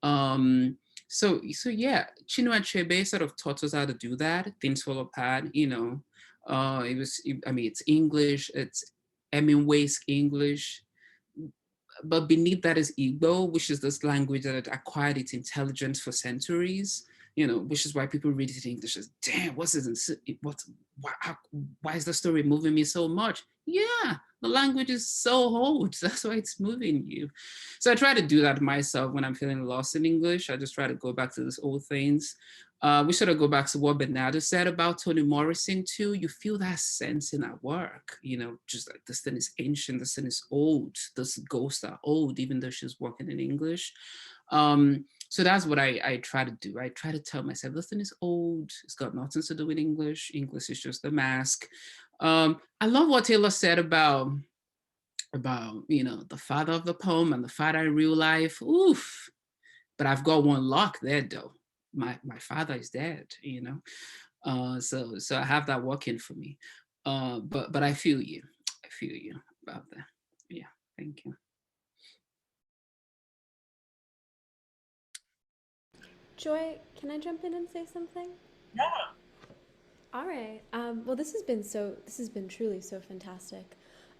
So yeah, Chinua Achebe sort of taught us how to do that. Things fall apart, you know. It's English, it's Hemingway's English. But beneath that is Igbo, which is this language that had acquired its intelligence for centuries, you know, which is why people read it in English as, damn, why is the story moving me so much? Yeah, the language is so old. That's why it's moving you. So I try to do that myself when I'm feeling lost in English. I just try to go back to these old things. We sort of go back to what Bernardo said about Toni Morrison too. You feel that sense in our work, you know, just like this thing is ancient, this thing is old, this ghosts are old, even though she's working in English. So that's what I try to do. I try to tell myself, this thing is old, it's got nothing to do with English. English is just a mask. I love what Taylor said about, you know, the father of the poem and the father in real life. Oof. But I've got one lock there though. My father is dead, you know. So I have that working for me. But I feel you. I feel you about that. Yeah, thank you. Joy, can I jump in and say something? Yeah. All right. Well, this has been truly so fantastic.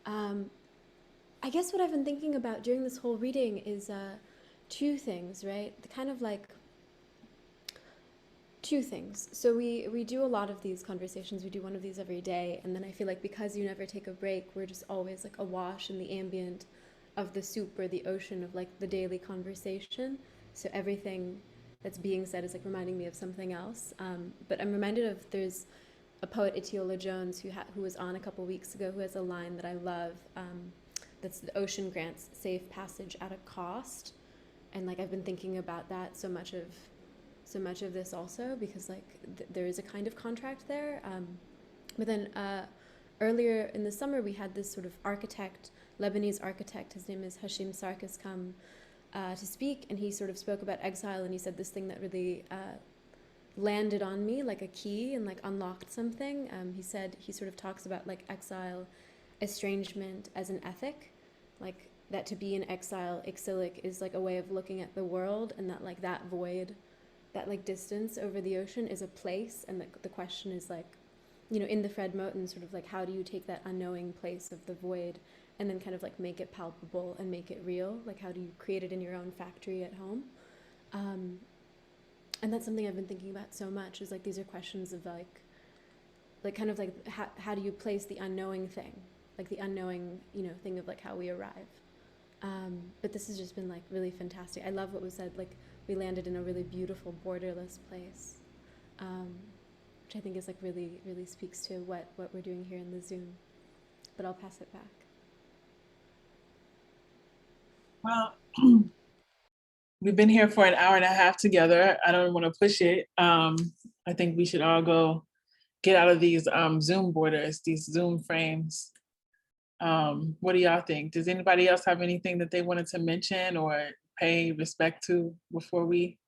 I guess what I've been thinking about during this whole reading is two things, right? The kind of like two things. So we do a lot of these conversations. We do one of these every day, and then I feel like because you never take a break, we're just always like awash in the ambient of the soup or the ocean of like the daily conversation. So everything that's being said is like reminding me of something else. But I'm reminded of there's a poet, Itiola Jones, who was on a couple weeks ago, who has a line that I love. That's the ocean grants safe passage at a cost, and like I've been thinking about that so much of this also, because like there is a kind of contract there. But then earlier in the summer we had this sort of architect, Lebanese architect, his name is Hashim Sarkis, come to speak, and he sort of spoke about exile, and he said this thing that really landed on me like a key and like unlocked something. He said, he sort of talks about like exile, estrangement as an ethic, like that to be in exile, exilic, is like a way of looking at the world, and that like that void, that like distance over the ocean is a place, and the question is like, you know, in the Fred Moten sort of like, how do you take that unknowing place of the void and then kind of like make it palpable and make it real? Like how do you create it in your own factory at home? And that's something I've been thinking about so much, is like these are questions of like kind of like how do you place the unknowing thing, like the unknowing, you know, thing of like how we arrive. But this has just been like really fantastic. I love what was said, like we landed in a really beautiful borderless place, which I think is like really, really speaks to what we're doing here in the Zoom. But I'll pass it back. Well, we've been here for an hour and a half together. I don't want to push it. I think we should all go get out of these Zoom borders, these Zoom frames. What do y'all think? Does anybody else have anything that they wanted to mention or pay respect to before we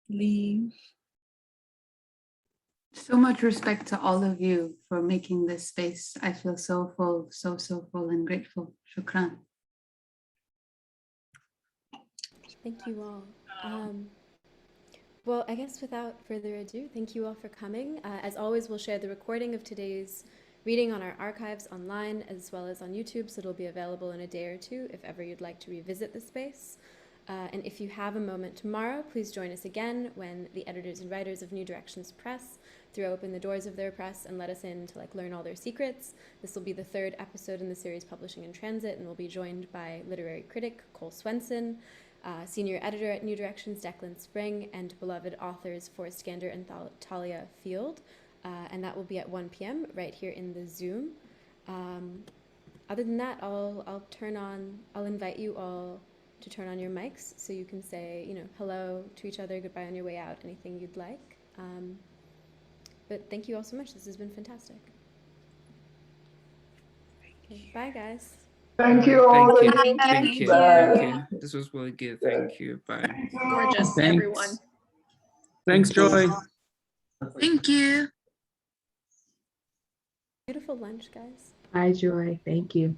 leave? So much respect to all of you for making this space. I feel so full, so full and grateful. Shukran. Thank you all. Well, I guess without further ado, thank you all for coming. As always, we'll share the recording of today's reading on our archives online as well as on YouTube, so it'll be available in a day or two if ever you'd like to revisit the space. And if you have a moment tomorrow, please join us again when the editors and writers of New Directions Press throw open the doors of their press and let us in to like learn all their secrets. This will be the third episode in the series Publishing in Transit, and we'll be joined by literary critic Cole Swenson, senior editor at New Directions Declan Spring, and beloved authors Forrest Gander and Talia Field. And that will be at 1 p.m. right here in the Zoom. Other than that, I'll invite you all to turn on your mics so you can say, you know, hello to each other, goodbye on your way out, anything you'd like. But thank you all so much. This has been fantastic. Okay, bye, guys. Thank you all. Thank you. This was really good. Thank you. Bye. Gorgeous, everyone. Thanks, Joy. Thank you. Beautiful lunch, guys. Bye, Joy. Thank you.